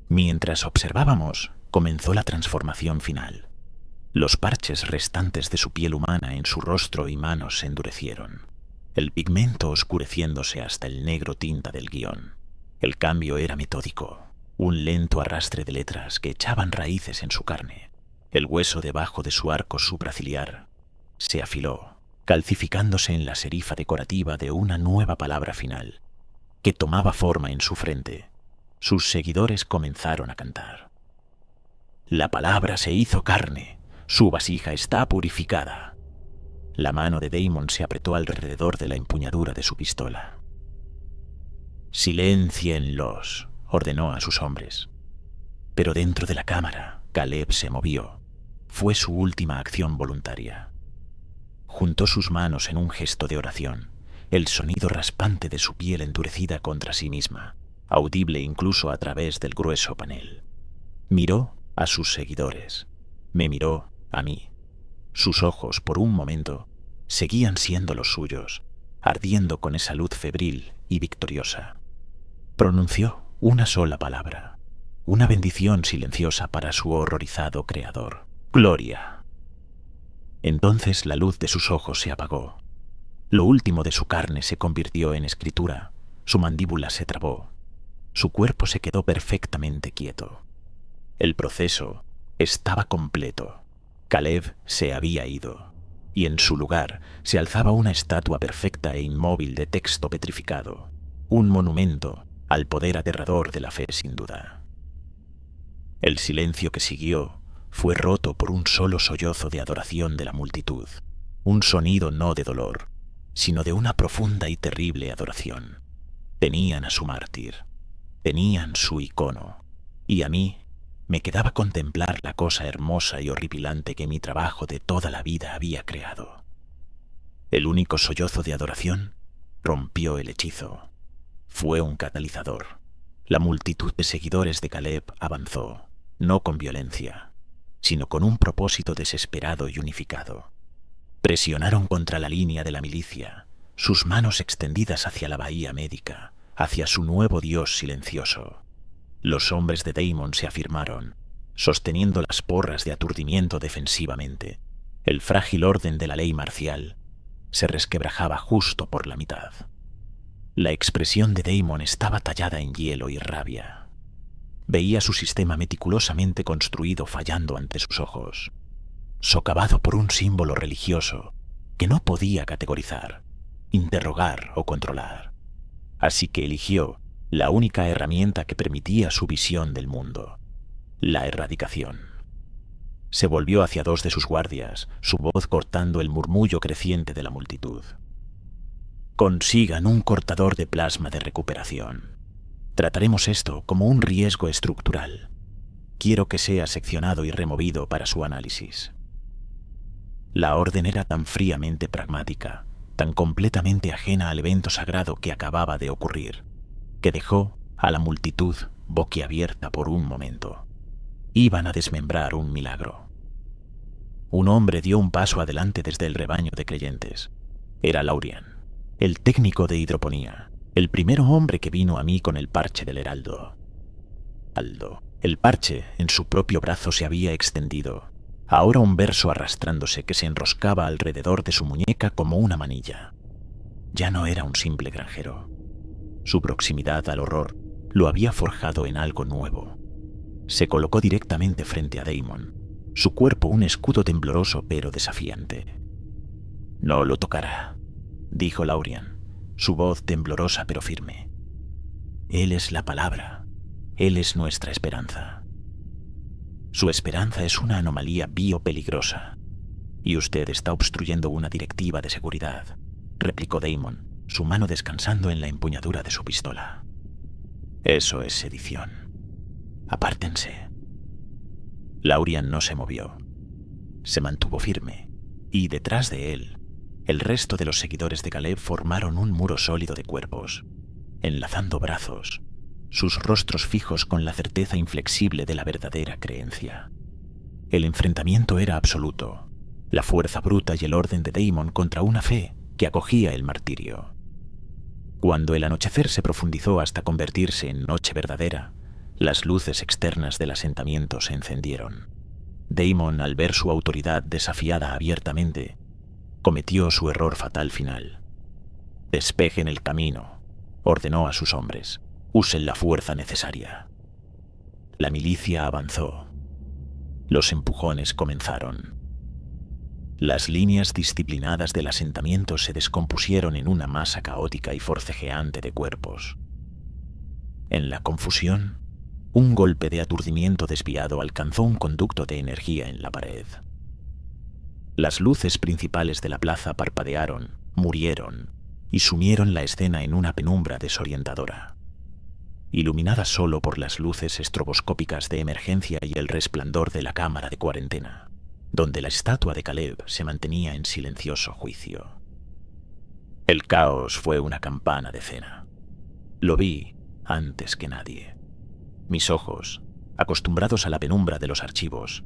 Mientras observábamos, comenzó la transformación final. Los parches restantes de su piel humana en su rostro y manos se endurecieron, el pigmento oscureciéndose hasta el negro tinta del guión. El cambio era metódico, un lento arrastre de letras que echaban raíces en su carne. El hueso debajo de su arco supraciliar se afiló, calcificándose en la serifa decorativa de una nueva palabra final, que tomaba forma en su frente. Sus seguidores comenzaron a cantar. La palabra se hizo carne, su vasija está purificada. La mano de Damon se apretó alrededor de la empuñadura de su pistola. Siléncienlos, ordenó a sus hombres. Pero dentro de la cámara, Caleb se movió. Fue su última acción voluntaria. Juntó sus manos en un gesto de oración, el sonido raspante de su piel endurecida contra sí misma, audible incluso a través del grueso panel. Miró a sus seguidores, me miró a mí. Sus ojos, por un momento, seguían siendo los suyos, ardiendo con esa luz febril y victoriosa. Pronunció una sola palabra, una bendición silenciosa para su horrorizado creador. Gloria. Entonces la luz de sus ojos se apagó. Lo último de su carne se convirtió en escritura, su mandíbula se trabó, su cuerpo se quedó perfectamente quieto. El proceso estaba completo. Caleb se había ido, y en su lugar se alzaba una estatua perfecta e inmóvil de texto petrificado, un monumento al poder aterrador de la fe sin duda. El silencio que siguió fue roto por un solo sollozo de adoración de la multitud, un sonido no de dolor, sino de una profunda y terrible adoración. Tenían a su mártir, tenían su icono, y a mí me quedaba contemplar la cosa hermosa y horripilante que mi trabajo de toda la vida había creado. El único sollozo de adoración rompió el hechizo. Fue un catalizador. La multitud de seguidores de Caleb avanzó, no con violencia, sino con un propósito desesperado y unificado. Presionaron contra la línea de la milicia, sus manos extendidas hacia la bahía médica, hacia su nuevo dios silencioso. Los hombres de Daemon se afirmaron, sosteniendo las porras de aturdimiento defensivamente. El frágil orden de la ley marcial se resquebrajaba justo por la mitad. La expresión de Daemon estaba tallada en hielo y rabia. Veía su sistema meticulosamente construido fallando ante sus ojos, socavado por un símbolo religioso que no podía categorizar, interrogar o controlar. Así que eligió la única herramienta que permitía su visión del mundo: la erradicación. Se volvió hacia dos de sus guardias, su voz cortando el murmullo creciente de la multitud. Consigan un cortador de plasma de recuperación. Trataremos esto como un riesgo estructural. Quiero que sea seccionado y removido para su análisis. La orden era tan fríamente pragmática, tan completamente ajena al evento sagrado que acababa de ocurrir, que dejó a la multitud boquiabierta por un momento. Iban a desmembrar un milagro. Un hombre dio un paso adelante desde el rebaño de creyentes. Era Laurian, el técnico de hidroponía, el primer hombre que vino a mí con el parche del heraldo. El parche en su propio brazo se había extendido, ahora un verso arrastrándose que se enroscaba alrededor de su muñeca como una manilla. Ya no era un simple granjero. Su proximidad al horror lo había forjado en algo nuevo. Se colocó directamente frente a Daemon, su cuerpo un escudo tembloroso pero desafiante. «No lo tocará», dijo Laurian, su voz temblorosa pero firme. «Él es la palabra, él es nuestra esperanza». «Su esperanza es una anomalía biopeligrosa, y usted está obstruyendo una directiva de seguridad», replicó Daemon, su mano descansando en la empuñadura de su pistola. «Eso es sedición. Apártense». Laurian no se movió. Se mantuvo firme, y detrás de él, el resto de los seguidores de Caleb formaron un muro sólido de cuerpos, enlazando brazos, sus rostros fijos con la certeza inflexible de la verdadera creencia. El enfrentamiento era absoluto, la fuerza bruta y el orden de Daemon contra una fe que acogía el martirio. Cuando el anochecer se profundizó hasta convertirse en noche verdadera, las luces externas del asentamiento se encendieron. Daemon, al ver su autoridad desafiada abiertamente, cometió su error fatal final. «Despejen el camino», ordenó a sus hombres. «Usen la fuerza necesaria». La milicia avanzó. Los empujones comenzaron. Las líneas disciplinadas del asentamiento se descompusieron en una masa caótica y forcejeante de cuerpos. En la confusión, un golpe de aturdimiento desviado alcanzó un conducto de energía en la pared. Las luces principales de la plaza parpadearon, murieron y sumieron la escena en una penumbra desorientadora. Iluminada solo por las luces estroboscópicas de emergencia y el resplandor de la cámara de cuarentena, donde la estatua de Caleb se mantenía en silencioso juicio. El caos fue una campana de cena. Lo vi antes que nadie. Mis ojos, acostumbrados a la penumbra de los archivos,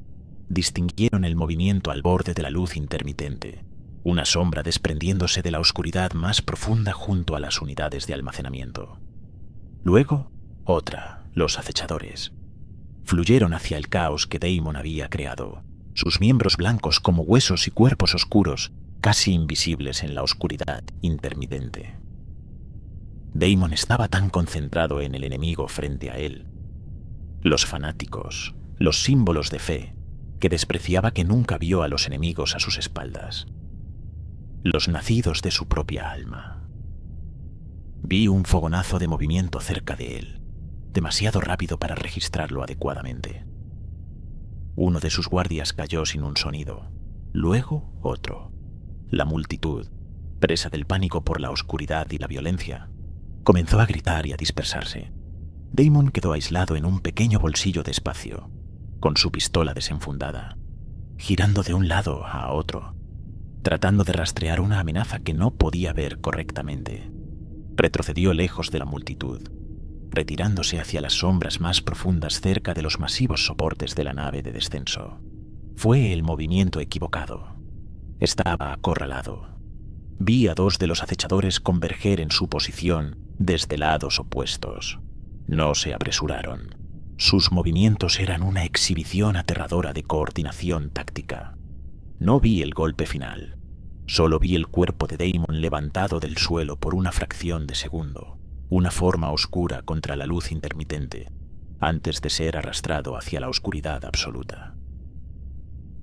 distinguieron el movimiento al borde de la luz intermitente, una sombra desprendiéndose de la oscuridad más profunda junto a las unidades de almacenamiento. Luego, otra, los acechadores. Fluyeron hacia el caos que Daemon había creado, sus miembros blancos como huesos y cuerpos oscuros, casi invisibles en la oscuridad intermitente. Daemon estaba tan concentrado en el enemigo frente a él, los fanáticos, los símbolos de fe, que despreciaba que nunca vio a los enemigos a sus espaldas, los nacidos de su propia alma. Vi un fogonazo de movimiento cerca de él, demasiado rápido para registrarlo adecuadamente. Uno de sus guardias cayó sin un sonido, luego otro. La multitud, presa del pánico por la oscuridad y la violencia, comenzó a gritar y a dispersarse. Damon quedó aislado en un pequeño bolsillo de espacio, con su pistola desenfundada, girando de un lado a otro, tratando de rastrear una amenaza que no podía ver correctamente. Retrocedió lejos de la multitud, retirándose hacia las sombras más profundas cerca de los masivos soportes de la nave de descenso. Fue el movimiento equivocado. Estaba acorralado. Vi a dos de los acechadores converger en su posición desde lados opuestos. No se apresuraron. Sus movimientos eran una exhibición aterradora de coordinación táctica. No vi el golpe final. Solo vi el cuerpo de Damon levantado del suelo por una fracción de segundo, una forma oscura contra la luz intermitente, antes de ser arrastrado hacia la oscuridad absoluta.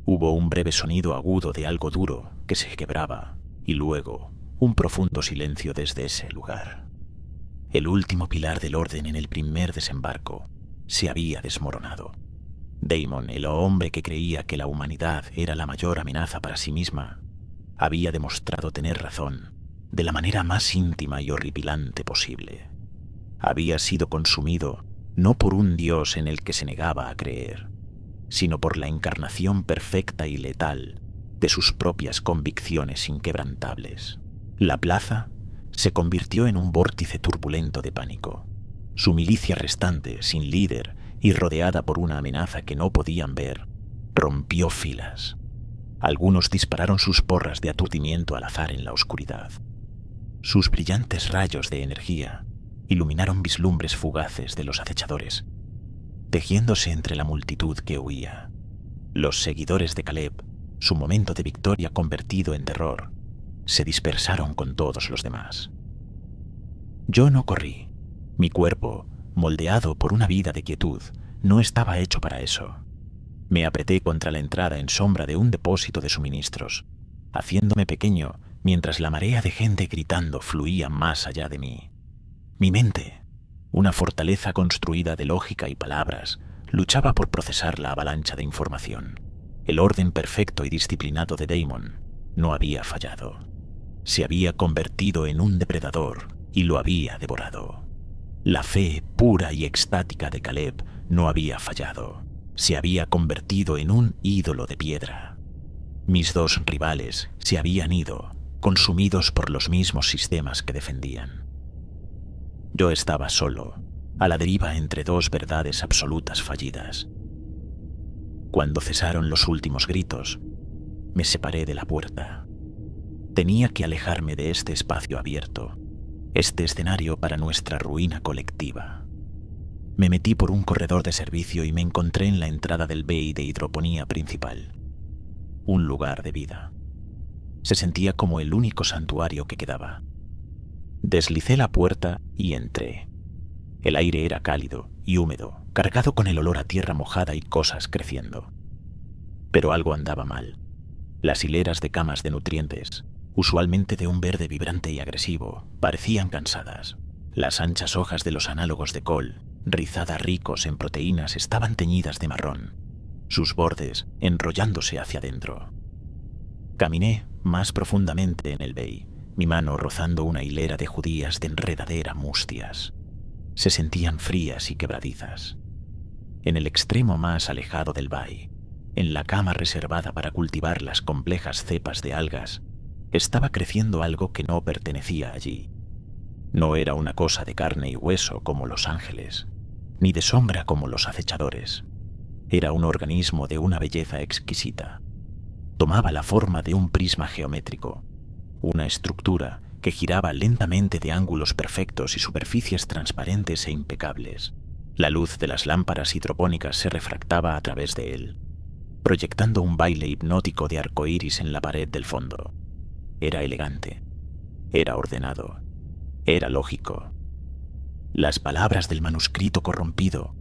Hubo un breve sonido agudo de algo duro que se quebraba, y luego un profundo silencio desde ese lugar. El último pilar del orden en el primer desembarco se había desmoronado. Damon, el hombre que creía que la humanidad era la mayor amenaza para sí misma, había demostrado tener razón de la manera más íntima y horripilante posible. Había sido consumido no por un dios en el que se negaba a creer, sino por la encarnación perfecta y letal de sus propias convicciones inquebrantables. La plaza se convirtió en un vórtice turbulento de pánico. Su milicia restante, sin líder y rodeada por una amenaza que no podían ver, rompió filas. Algunos dispararon sus porras de aturdimiento al azar en la oscuridad. Sus brillantes rayos de energía iluminaron vislumbres fugaces de los acechadores, tejiéndose entre la multitud que huía. Los seguidores de Caleb, su momento de victoria convertido en terror, se dispersaron con todos los demás. Yo no corrí. Mi cuerpo, moldeado por una vida de quietud, no estaba hecho para eso. Me apreté contra la entrada en sombra de un depósito de suministros, haciéndome pequeño mientras la marea de gente gritando fluía más allá de mí. Mi mente, una fortaleza construida de lógica y palabras, luchaba por procesar la avalancha de información. El orden perfecto y disciplinado de Damon no había fallado. Se había convertido en un depredador y lo había devorado. La fe pura y extática de Caleb no había fallado. Se había convertido en un ídolo de piedra. Mis dos rivales se habían ido, consumidos por los mismos sistemas que defendían. Yo estaba solo, a la deriva entre dos verdades absolutas fallidas. Cuando cesaron los últimos gritos, me separé de la puerta. Tenía que alejarme de este espacio abierto, este escenario para nuestra ruina colectiva. Me metí por un corredor de servicio y me encontré en la entrada del bay de hidroponía principal. Un lugar de vida. Se sentía como el único santuario que quedaba. Deslicé la puerta y entré. El aire era cálido y húmedo, cargado con el olor a tierra mojada y cosas creciendo. Pero algo andaba mal. Las hileras de camas de nutrientes, usualmente de un verde vibrante y agresivo, parecían cansadas. Las anchas hojas de los análogos de col, rizadas ricos en proteínas, estaban teñidas de marrón, sus bordes enrollándose hacia adentro. Caminé más profundamente en el bay, mi mano rozando una hilera de judías de enredadera mustias. Se sentían frías y quebradizas. En el extremo más alejado del bay, en la cama reservada para cultivar las complejas cepas de algas, estaba creciendo algo que no pertenecía allí. No era una cosa de carne y hueso como los ángeles, ni de sombra como los acechadores. Era un organismo de una belleza exquisita. Tomaba la forma de un prisma geométrico, una estructura que giraba lentamente de ángulos perfectos y superficies transparentes e impecables. La luz de las lámparas hidropónicas se refractaba a través de él, proyectando un baile hipnótico de arcoíris en la pared del fondo. Era elegante, era ordenado, era lógico. Las palabras del manuscrito corrompido,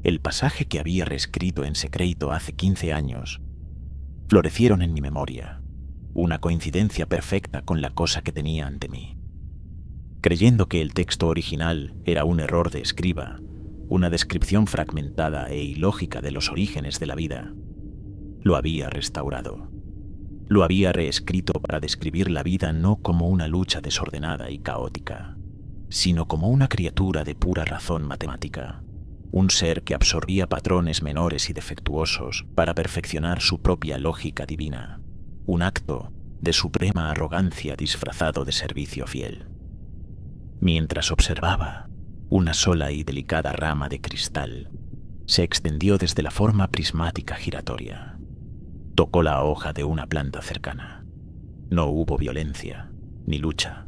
el pasaje que había reescrito en secreto hace 15 años, florecieron en mi memoria, una coincidencia perfecta con la cosa que tenía ante mí. Creyendo que el texto original era un error de escriba, una descripción fragmentada e ilógica de los orígenes de la vida, lo había restaurado. Lo había reescrito para describir la vida no como una lucha desordenada y caótica, sino como una criatura de pura razón matemática, un ser que absorbía patrones menores y defectuosos para perfeccionar su propia lógica divina, un acto de suprema arrogancia disfrazado de servicio fiel. Mientras observaba, una sola y delicada rama de cristal se extendió desde la forma prismática giratoria. Tocó la hoja de una planta cercana. No hubo violencia, ni lucha.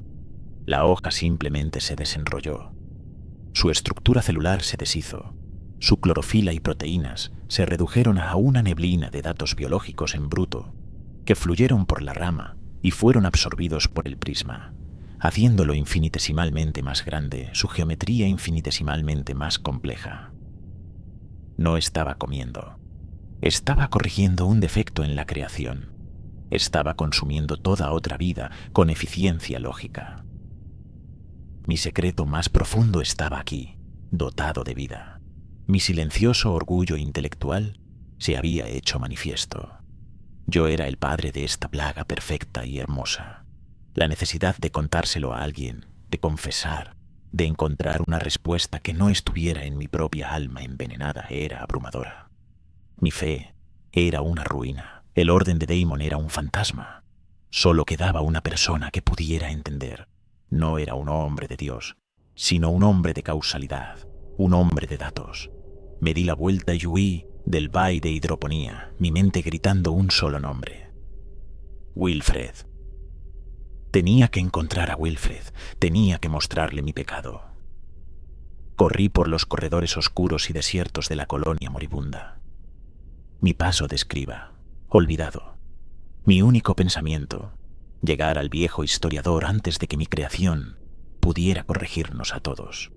La hoja simplemente se desenrolló. Su estructura celular se deshizo. Su clorofila y proteínas se redujeron a una neblina de datos biológicos en bruto, que fluyeron por la rama y fueron absorbidos por el prisma, haciéndolo infinitesimalmente más grande, su geometría infinitesimalmente más compleja. No estaba comiendo. Estaba corrigiendo un defecto en la creación. Estaba consumiendo toda otra vida con eficiencia lógica. Mi secreto más profundo estaba aquí, dotado de vida. Mi silencioso orgullo intelectual se había hecho manifiesto. Yo era el padre de esta plaga perfecta y hermosa. La necesidad de contárselo a alguien, de confesar, de encontrar una respuesta que no estuviera en mi propia alma envenenada era abrumadora. Mi fe era una ruina. El orden de Daemon era un fantasma. Solo quedaba una persona que pudiera entender. No era un hombre de Dios, sino un hombre de causalidad, un hombre de datos. Me di la vuelta y huí del valle de hidroponía, mi mente gritando un solo nombre. Wilfred. Tenía que encontrar a Wilfred, tenía que mostrarle mi pecado. Corrí por los corredores oscuros y desiertos de la colonia moribunda. Mi paso de escriba, olvidado. Mi único pensamiento, llegar al viejo historiador antes de que mi creación pudiera corregirnos a todos.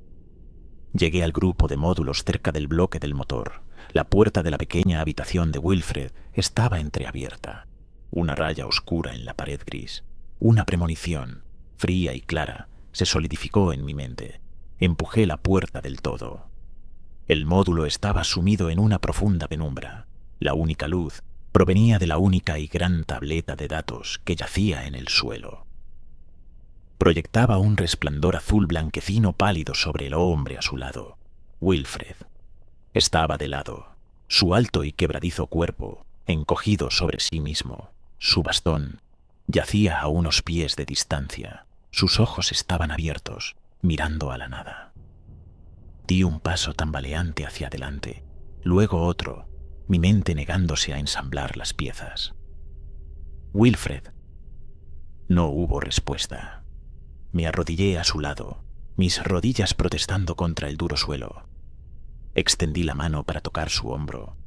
Llegué al grupo de módulos cerca del bloque del motor. La puerta de la pequeña habitación de Wilfred estaba entreabierta. Una raya oscura en la pared gris. Una premonición, fría y clara, se solidificó en mi mente. Empujé la puerta del todo. El módulo estaba sumido en una profunda penumbra. La única luz provenía de la única y gran tableta de datos que yacía en el suelo. Proyectaba un resplandor azul blanquecino pálido sobre el hombre a su lado. Wilfred. Estaba de lado, su alto y quebradizo cuerpo encogido sobre sí mismo. Su bastón yacía a unos pies de distancia. Sus ojos estaban abiertos, mirando a la nada. Di un paso tambaleante hacia adelante, luego otro, mi mente negándose a ensamblar las piezas. Wilfred. No hubo respuesta. Me arrodillé a su lado, mis rodillas protestando contra el duro suelo. Extendí la mano para tocar su hombro.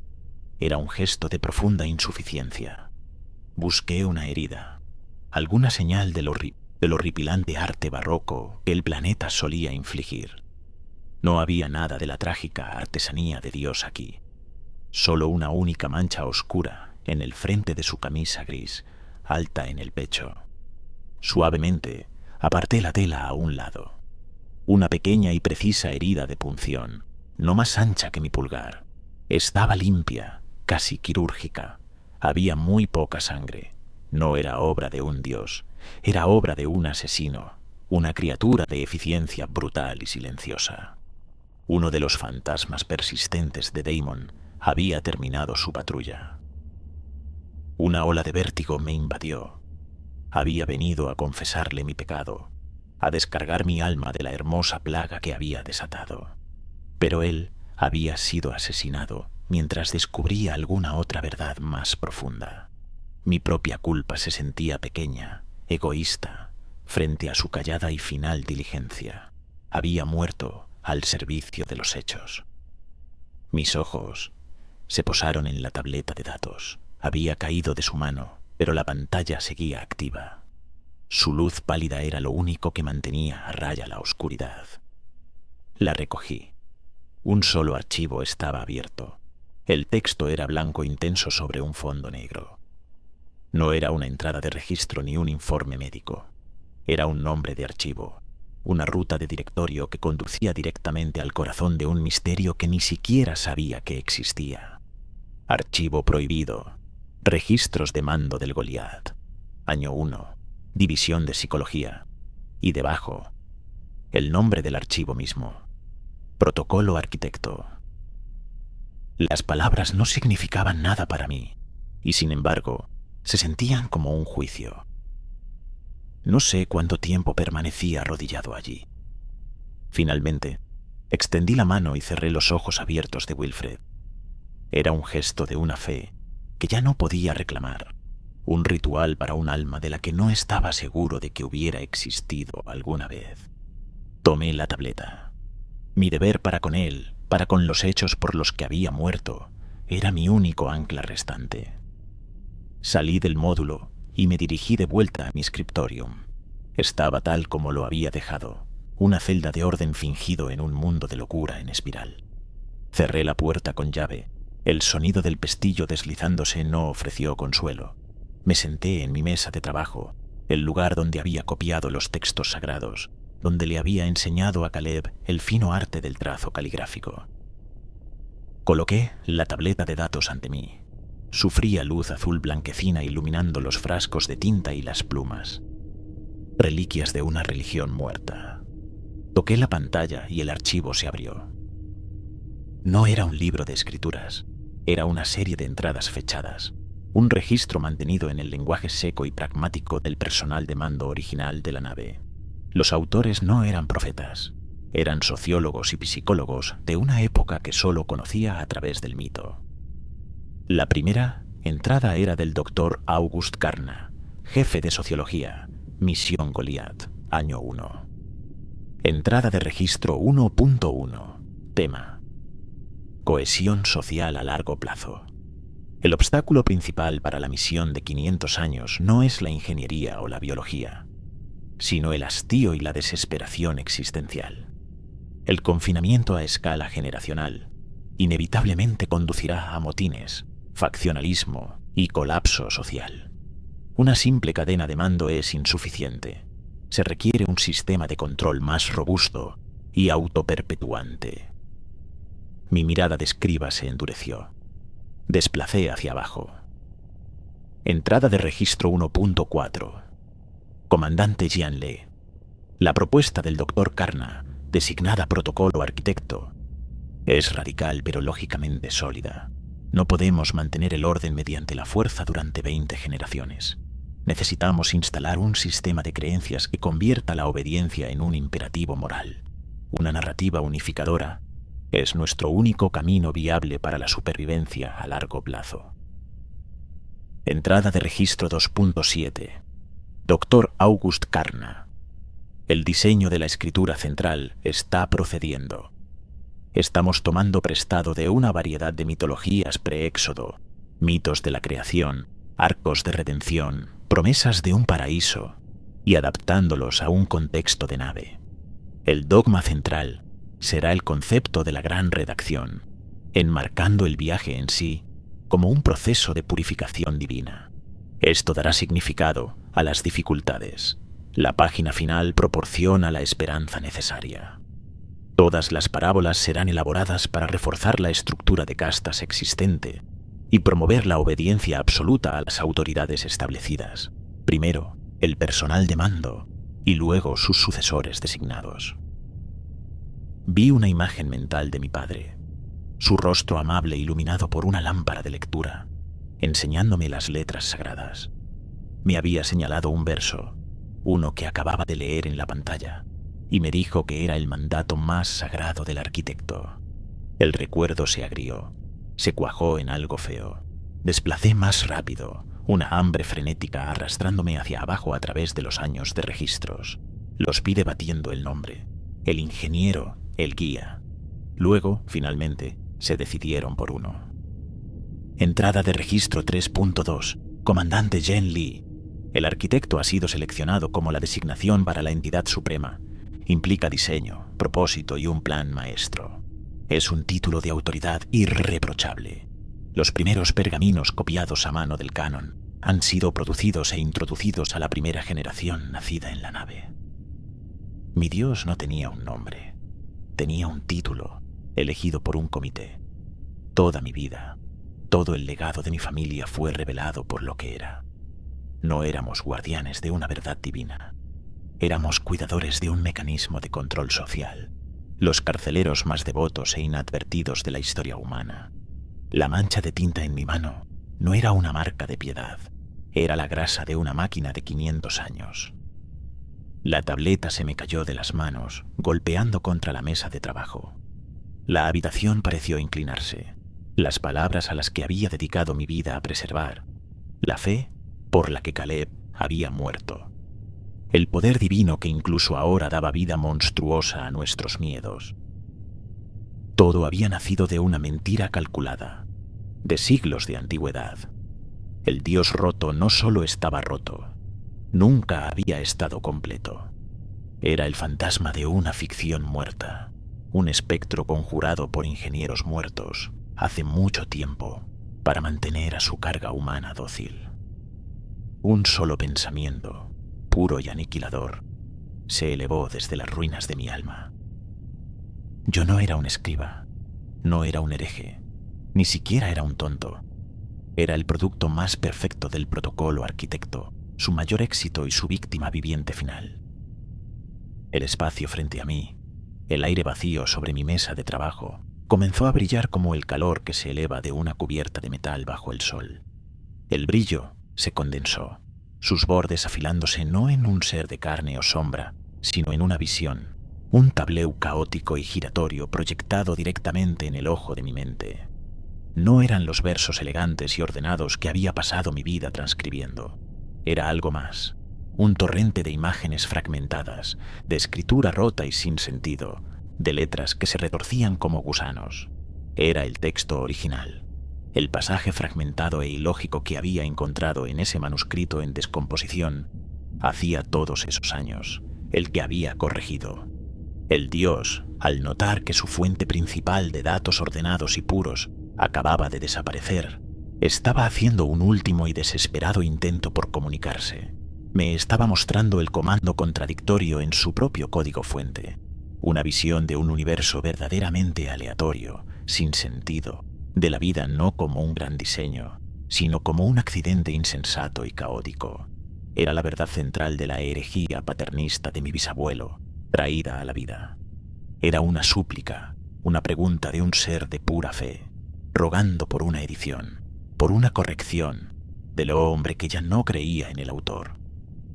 Era un gesto de profunda insuficiencia. Busqué una herida, alguna señal del horripilante arte barroco que el planeta solía infligir. No había nada de la trágica artesanía de Dios aquí. Solo una única mancha oscura en el frente de su camisa gris, alta en el pecho. Suavemente aparté la tela a un lado. Una pequeña y precisa herida de punción, no más ancha que mi pulgar. Estaba limpia, casi quirúrgica. Había muy poca sangre. No era obra de un dios, era obra de un asesino, una criatura de eficiencia brutal y silenciosa. Uno de los fantasmas persistentes de Daemon había terminado su patrulla. Una ola de vértigo me invadió. Había venido a confesarle mi pecado, a descargar mi alma de la hermosa plaga que había desatado. Pero él había sido asesinado mientras descubría alguna otra verdad más profunda. Mi propia culpa se sentía pequeña, egoísta, frente a su callada y final diligencia. Había muerto al servicio de los hechos. Mis ojos se posaron en la tableta de datos. Había caído de su mano, pero la pantalla seguía activa. Su luz pálida era lo único que mantenía a raya la oscuridad. La recogí. Un solo archivo estaba abierto. El texto era blanco intenso sobre un fondo negro. No era una entrada de registro ni un informe médico. Era un nombre de archivo, una ruta de directorio que conducía directamente al corazón de un misterio que ni siquiera sabía que existía. Archivo prohibido. Registros de mando del Goliat. Año 1. División de Psicología. Y debajo, el nombre del archivo mismo. Protocolo Arquitecto. Las palabras no significaban nada para mí, y sin embargo, se sentían como un juicio. No sé cuánto tiempo permanecí arrodillado allí. Finalmente, extendí la mano y cerré los ojos abiertos de Wilfred. Era un gesto de una fe que ya no podía reclamar, un ritual para un alma de la que no estaba seguro de que hubiera existido alguna vez. Tomé la tableta. Mi deber para con él, para con los hechos por los que había muerto, era mi único ancla restante. Salí del módulo y me dirigí de vuelta a mi scriptorium. Estaba tal como lo había dejado, una celda de orden fingido en un mundo de locura en espiral. Cerré la puerta con llave. El sonido del pestillo deslizándose no ofreció consuelo. Me senté en mi mesa de trabajo, el lugar donde había copiado los textos sagrados, donde le había enseñado a Caleb el fino arte del trazo caligráfico. Coloqué la tableta de datos ante mí. Su fría luz azul blanquecina iluminando los frascos de tinta y las plumas. Reliquias de una religión muerta. Toqué la pantalla y el archivo se abrió. No era un libro de escrituras. Era una serie de entradas fechadas, un registro mantenido en el lenguaje seco y pragmático del personal de mando original de la nave. Los autores no eran profetas, eran sociólogos y psicólogos de una época que solo conocía a través del mito. La primera entrada era del Dr. August Carna, jefe de sociología, Misión Goliat, año 1. Entrada de registro 1.1, tema: cohesión social a largo plazo. El obstáculo principal para la misión de 500 años no es la ingeniería o la biología, sino el hastío y la desesperación existencial. El confinamiento a escala generacional inevitablemente conducirá a motines, faccionalismo y colapso social. Una simple cadena de mando es insuficiente. Se requiere un sistema de control más robusto y autoperpetuante. Mi mirada de escriba se endureció. Desplacé hacia abajo. Entrada de registro 1.4. Comandante Jean Le. La propuesta del Dr. Carna, designada Protocolo Arquitecto, es radical pero lógicamente sólida. No podemos mantener el orden mediante la fuerza durante 20 generaciones. Necesitamos instalar un sistema de creencias que convierta la obediencia en un imperativo moral. Una narrativa unificadora es nuestro único camino viable para la supervivencia a largo plazo. Entrada de registro 2.7. Dr. August Carna. El diseño de la escritura central está procediendo. Estamos tomando prestado de una variedad de mitologías pre-éxodo, mitos de la creación, arcos de redención, promesas de un paraíso, y adaptándolos a un contexto de nave. El dogma central será el concepto de la gran redacción, enmarcando el viaje en sí como un proceso de purificación divina. Esto dará significado a las dificultades. La página final proporciona la esperanza necesaria. Todas las parábolas serán elaboradas para reforzar la estructura de castas existente y promover la obediencia absoluta a las autoridades establecidas. Primero, el personal de mando y luego sus sucesores designados. Vi una imagen mental de mi padre, su rostro amable iluminado por una lámpara de lectura, enseñándome las letras sagradas. Me había señalado un verso, uno que acababa de leer en la pantalla, y me dijo que era el mandato más sagrado del arquitecto. El recuerdo se agrió, se cuajó en algo feo. Desplacé más rápido, una hambre frenética arrastrándome hacia abajo a través de los años de registros. Los vi debatiendo el nombre, el ingeniero, el guía. Luego, finalmente, se decidieron por uno. Entrada de registro 3.2. Comandante Jean Le. El arquitecto ha sido seleccionado como la designación para la entidad suprema. Implica diseño, propósito y un plan maestro. Es un título de autoridad irreprochable. Los primeros pergaminos copiados a mano del canon han sido producidos e introducidos a la primera generación nacida en la nave. Mi Dios no tenía un nombre, tenía un título elegido por un comité. Toda mi vida, Todo el legado de mi familia fue revelado por lo que era. No éramos guardianes de una verdad divina. Éramos cuidadores de un mecanismo de control social, los carceleros más devotos e inadvertidos de la historia humana. La mancha de tinta en mi mano no era una marca de piedad, era la grasa de una máquina de 500 años. La tableta se me cayó de las manos, golpeando contra la mesa de trabajo. La habitación pareció inclinarse. Las palabras a las que había dedicado mi vida a preservar, la fe por la que Caleb había muerto, el poder divino que incluso ahora daba vida monstruosa a nuestros miedos. Todo había nacido de una mentira calculada, de siglos de antigüedad. El Dios roto no solo estaba roto, nunca había estado completo. Era el fantasma de una ficción muerta, un espectro conjurado por ingenieros muertos hace mucho tiempo para mantener a su carga humana dócil. Un solo pensamiento, puro y aniquilador, se elevó desde las ruinas de mi alma. Yo no era un escriba, no era un hereje, ni siquiera era un tonto. Era el producto más perfecto del protocolo arquitecto, su mayor éxito y su víctima viviente final. El espacio frente a mí, el aire vacío sobre mi mesa de trabajo, comenzó a brillar como el calor que se eleva de una cubierta de metal bajo el sol. El brillo se condensó, sus bordes afilándose no en un ser de carne o sombra, sino en una visión, un tableu caótico y giratorio proyectado directamente en el ojo de mi mente. No eran los versos elegantes y ordenados que había pasado mi vida transcribiendo. Era algo más, un torrente de imágenes fragmentadas, de escritura rota y sin sentido, de letras que se retorcían como gusanos. Era el texto original, el pasaje fragmentado e ilógico que había encontrado en ese manuscrito en descomposición hacía todos esos años, el que había corregido. El Dios, al notar que su fuente principal de datos ordenados y puros acababa de desaparecer, estaba haciendo un último y desesperado intento por comunicarse. Me estaba mostrando el comando contradictorio en su propio código fuente, una visión de un universo verdaderamente aleatorio, sin sentido, de la vida no como un gran diseño, sino como un accidente insensato y caótico. Era la verdad central de la herejía paternista de mi bisabuelo, traída a la vida. Era una súplica, una pregunta de un ser de pura fe, rogando por una edición, por una corrección, del hombre que ya no creía en el autor.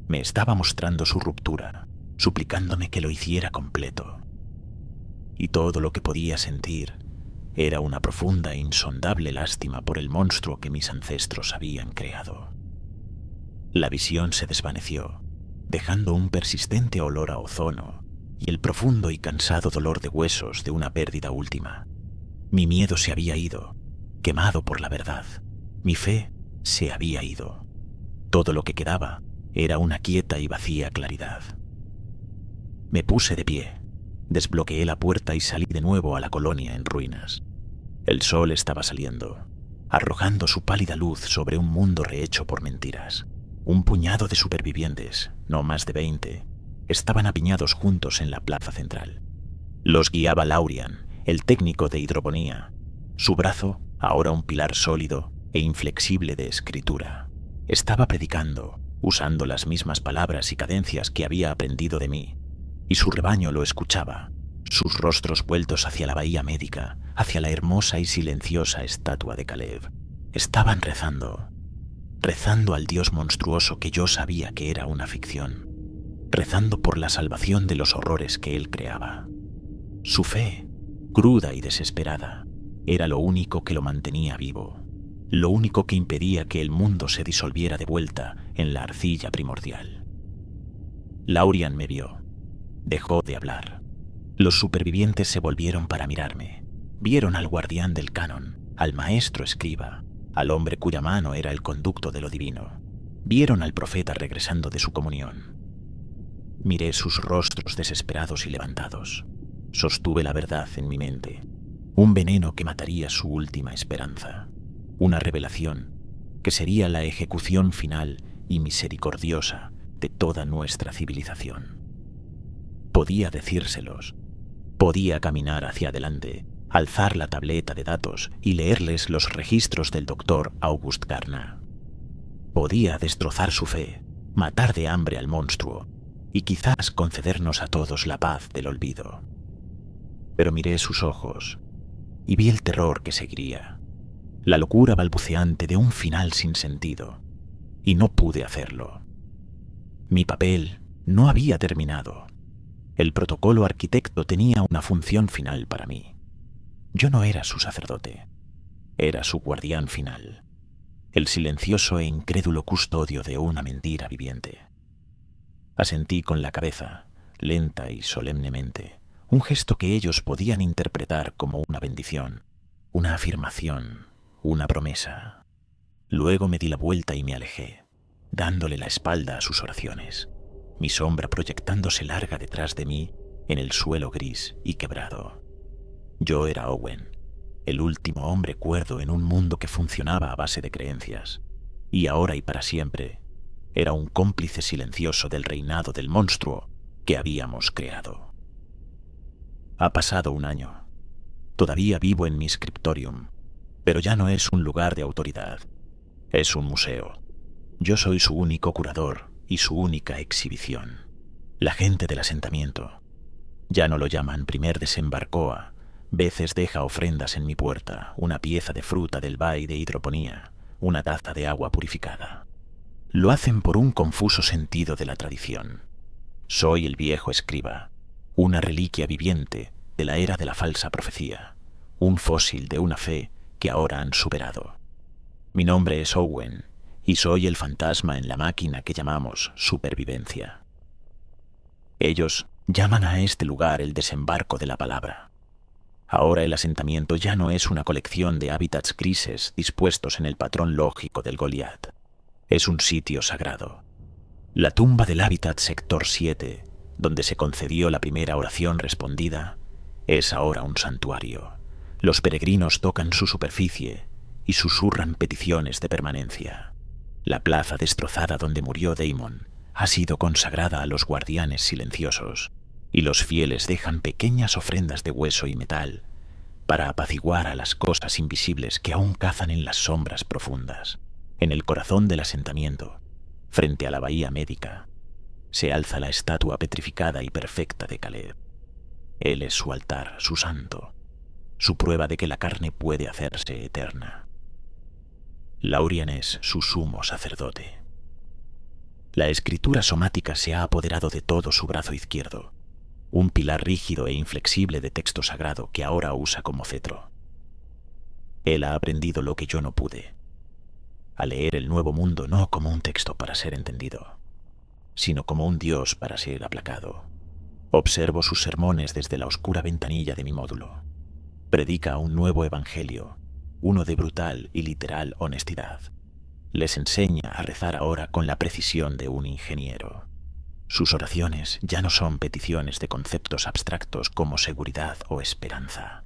Me estaba mostrando su ruptura, suplicándome que lo hiciera completo. Y todo lo que podía sentir era una profunda e insondable lástima por el monstruo que mis ancestros habían creado. La visión se desvaneció, dejando un persistente olor a ozono y el profundo y cansado dolor de huesos de una pérdida última. Mi miedo se había ido, quemado por la verdad. Mi fe se había ido. Todo lo que quedaba era una quieta y vacía claridad. Me puse de pie, desbloqueé la puerta y salí de nuevo a la colonia en ruinas. El sol estaba saliendo, arrojando su pálida luz sobre un mundo rehecho por mentiras. Un puñado de supervivientes, no más de 20, estaban apiñados juntos en la plaza central. Los guiaba Laurian, el técnico de hidroponía. Su brazo, ahora un pilar sólido e inflexible de escritura, estaba predicando, usando las mismas palabras y cadencias que había aprendido de mí, y su rebaño lo escuchaba, sus rostros vueltos hacia la bahía médica, hacia la hermosa y silenciosa estatua de Caleb. Estaban rezando al Dios monstruoso que yo sabía que era una ficción, rezando por la salvación de los horrores que él creaba. Su fe, cruda y desesperada, era lo único que lo mantenía vivo, lo único que impedía que el mundo se disolviera de vuelta en la arcilla primordial. Laurian me vio. Dejó de hablar. Los supervivientes se volvieron para mirarme. Vieron al guardián del canon, al maestro escriba, al hombre cuya mano era el conducto de lo divino. Vieron al profeta regresando de su comunión. Miré sus rostros desesperados y levantados. Sostuve la verdad en mi mente. Un veneno que mataría su última esperanza. Una revelación que sería la ejecución final y misericordiosa de toda nuestra civilización. Podía decírselos. Podía caminar hacia adelante, alzar la tableta de datos y leerles los registros del doctor August Garna. Podía destrozar su fe, matar de hambre al monstruo y quizás concedernos a todos la paz del olvido. Pero miré sus ojos y vi el terror que seguiría, la locura balbuceante de un final sin sentido, y no pude hacerlo. Mi papel no había terminado. El protocolo arquitecto tenía una función final para mí. Yo no era su sacerdote, era su guardián final, el silencioso e incrédulo custodio de una mentira viviente. Asentí con la cabeza, lenta y solemnemente, un gesto que ellos podían interpretar como una bendición, una afirmación, una promesa. Luego me di la vuelta y me alejé, dándole la espalda a sus oraciones, mi sombra proyectándose larga detrás de mí en el suelo gris y quebrado. Yo era Owen, el último hombre cuerdo en un mundo que funcionaba a base de creencias, y ahora y para siempre era un cómplice silencioso del reinado del monstruo que habíamos creado. Ha pasado un año. Todavía vivo en mi scriptorium, pero ya no es un lugar de autoridad. Es un museo. Yo soy su único curador y su única exhibición. La gente del asentamiento. Ya no lo llaman primer desembarcoa. Veces deja ofrendas en mi puerta, una pieza de fruta del bay de hidroponía, una taza de agua purificada. Lo hacen por un confuso sentido de la tradición. Soy el viejo escriba, una reliquia viviente de la era de la falsa profecía, un fósil de una fe que ahora han superado. Mi nombre es Owen, y soy el fantasma en la máquina que llamamos supervivencia. Ellos llaman a este lugar el desembarco de la palabra. Ahora el asentamiento ya no es una colección de hábitats grises dispuestos en el patrón lógico del Goliat. Es un sitio sagrado. La tumba del hábitat sector 7, donde se concedió la primera oración respondida, es ahora un santuario. Los peregrinos tocan su superficie y susurran peticiones de permanencia. La plaza destrozada donde murió Daemon ha sido consagrada a los guardianes silenciosos, y los fieles dejan pequeñas ofrendas de hueso y metal para apaciguar a las cosas invisibles que aún cazan en las sombras profundas. En el corazón del asentamiento, frente a la bahía médica, se alza la estatua petrificada y perfecta de Caleb. Él es su altar, su santo, su prueba de que la carne puede hacerse eterna. Laurian es su sumo sacerdote. La escritura somática se ha apoderado de todo su brazo izquierdo, un pilar rígido e inflexible de texto sagrado que ahora usa como cetro. Él ha aprendido lo que yo no pude, a leer el nuevo mundo no como un texto para ser entendido, sino como un Dios para ser aplacado. Observo sus sermones desde la oscura ventanilla de mi módulo. Predica un nuevo evangelio, uno de brutal y literal honestidad. Les enseña a rezar ahora con la precisión de un ingeniero. Sus oraciones ya no son peticiones de conceptos abstractos como seguridad o esperanza.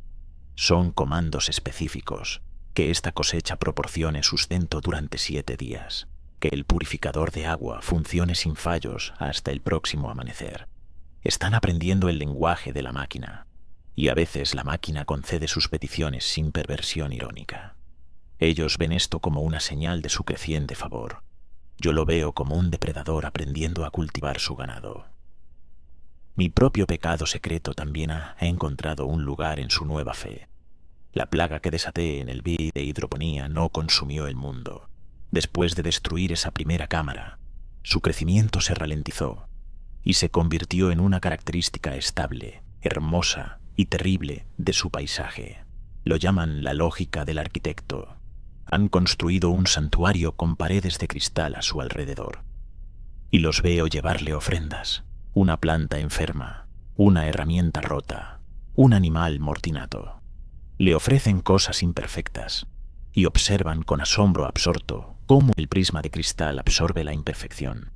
Son comandos específicos, que esta cosecha proporcione sustento durante 7 días, que el purificador de agua funcione sin fallos hasta el próximo amanecer. Están aprendiendo el lenguaje de la máquina, y a veces la máquina concede sus peticiones sin perversión irónica. Ellos ven esto como una señal de su creciente favor. Yo lo veo como un depredador aprendiendo a cultivar su ganado. Mi propio pecado secreto también ha encontrado un lugar en su nueva fe. La plaga que desaté en el BI de hidroponía no consumió el mundo. Después de destruir esa primera cámara, su crecimiento se ralentizó y se convirtió en una característica estable, hermosa y terrible de su paisaje. Lo llaman la lógica del arquitecto. Han construido un santuario con paredes de cristal a su alrededor. Y los veo llevarle ofrendas, una planta enferma, una herramienta rota, un animal mortinato. Le ofrecen cosas imperfectas y observan con asombro absorto cómo el prisma de cristal absorbe la imperfección,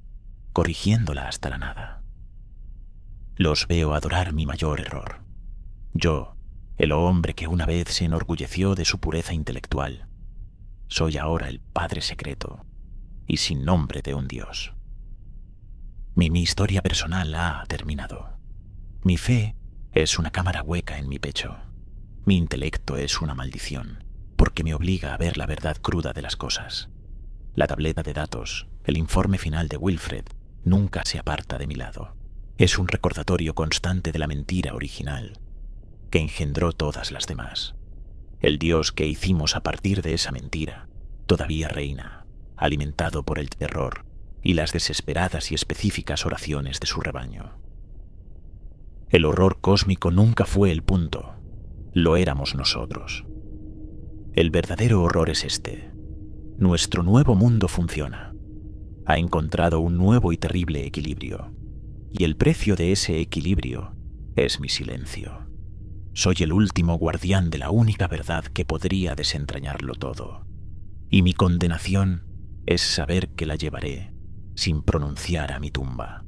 corrigiéndola hasta la nada. Los veo adorar mi mayor error. Yo, el hombre que una vez se enorgulleció de su pureza intelectual, soy ahora el padre secreto y sin nombre de un dios. Mi historia personal ha terminado. Mi fe es una cámara hueca en mi pecho. Mi intelecto es una maldición, porque me obliga a ver la verdad cruda de las cosas. La tableta de datos, el informe final de Wilfred, nunca se aparta de mi lado. Es un recordatorio constante de la mentira original, que engendró todas las demás. El Dios que hicimos a partir de esa mentira todavía reina, alimentado por el terror y las desesperadas y específicas oraciones de su rebaño. El horror cósmico nunca fue el punto, lo éramos nosotros. El verdadero horror es este. Nuestro nuevo mundo funciona. Ha encontrado un nuevo y terrible equilibrio, y el precio de ese equilibrio es mi silencio. Soy el último guardián de la única verdad que podría desentrañarlo todo, y mi condenación es saber que la llevaré sin pronunciar a mi tumba.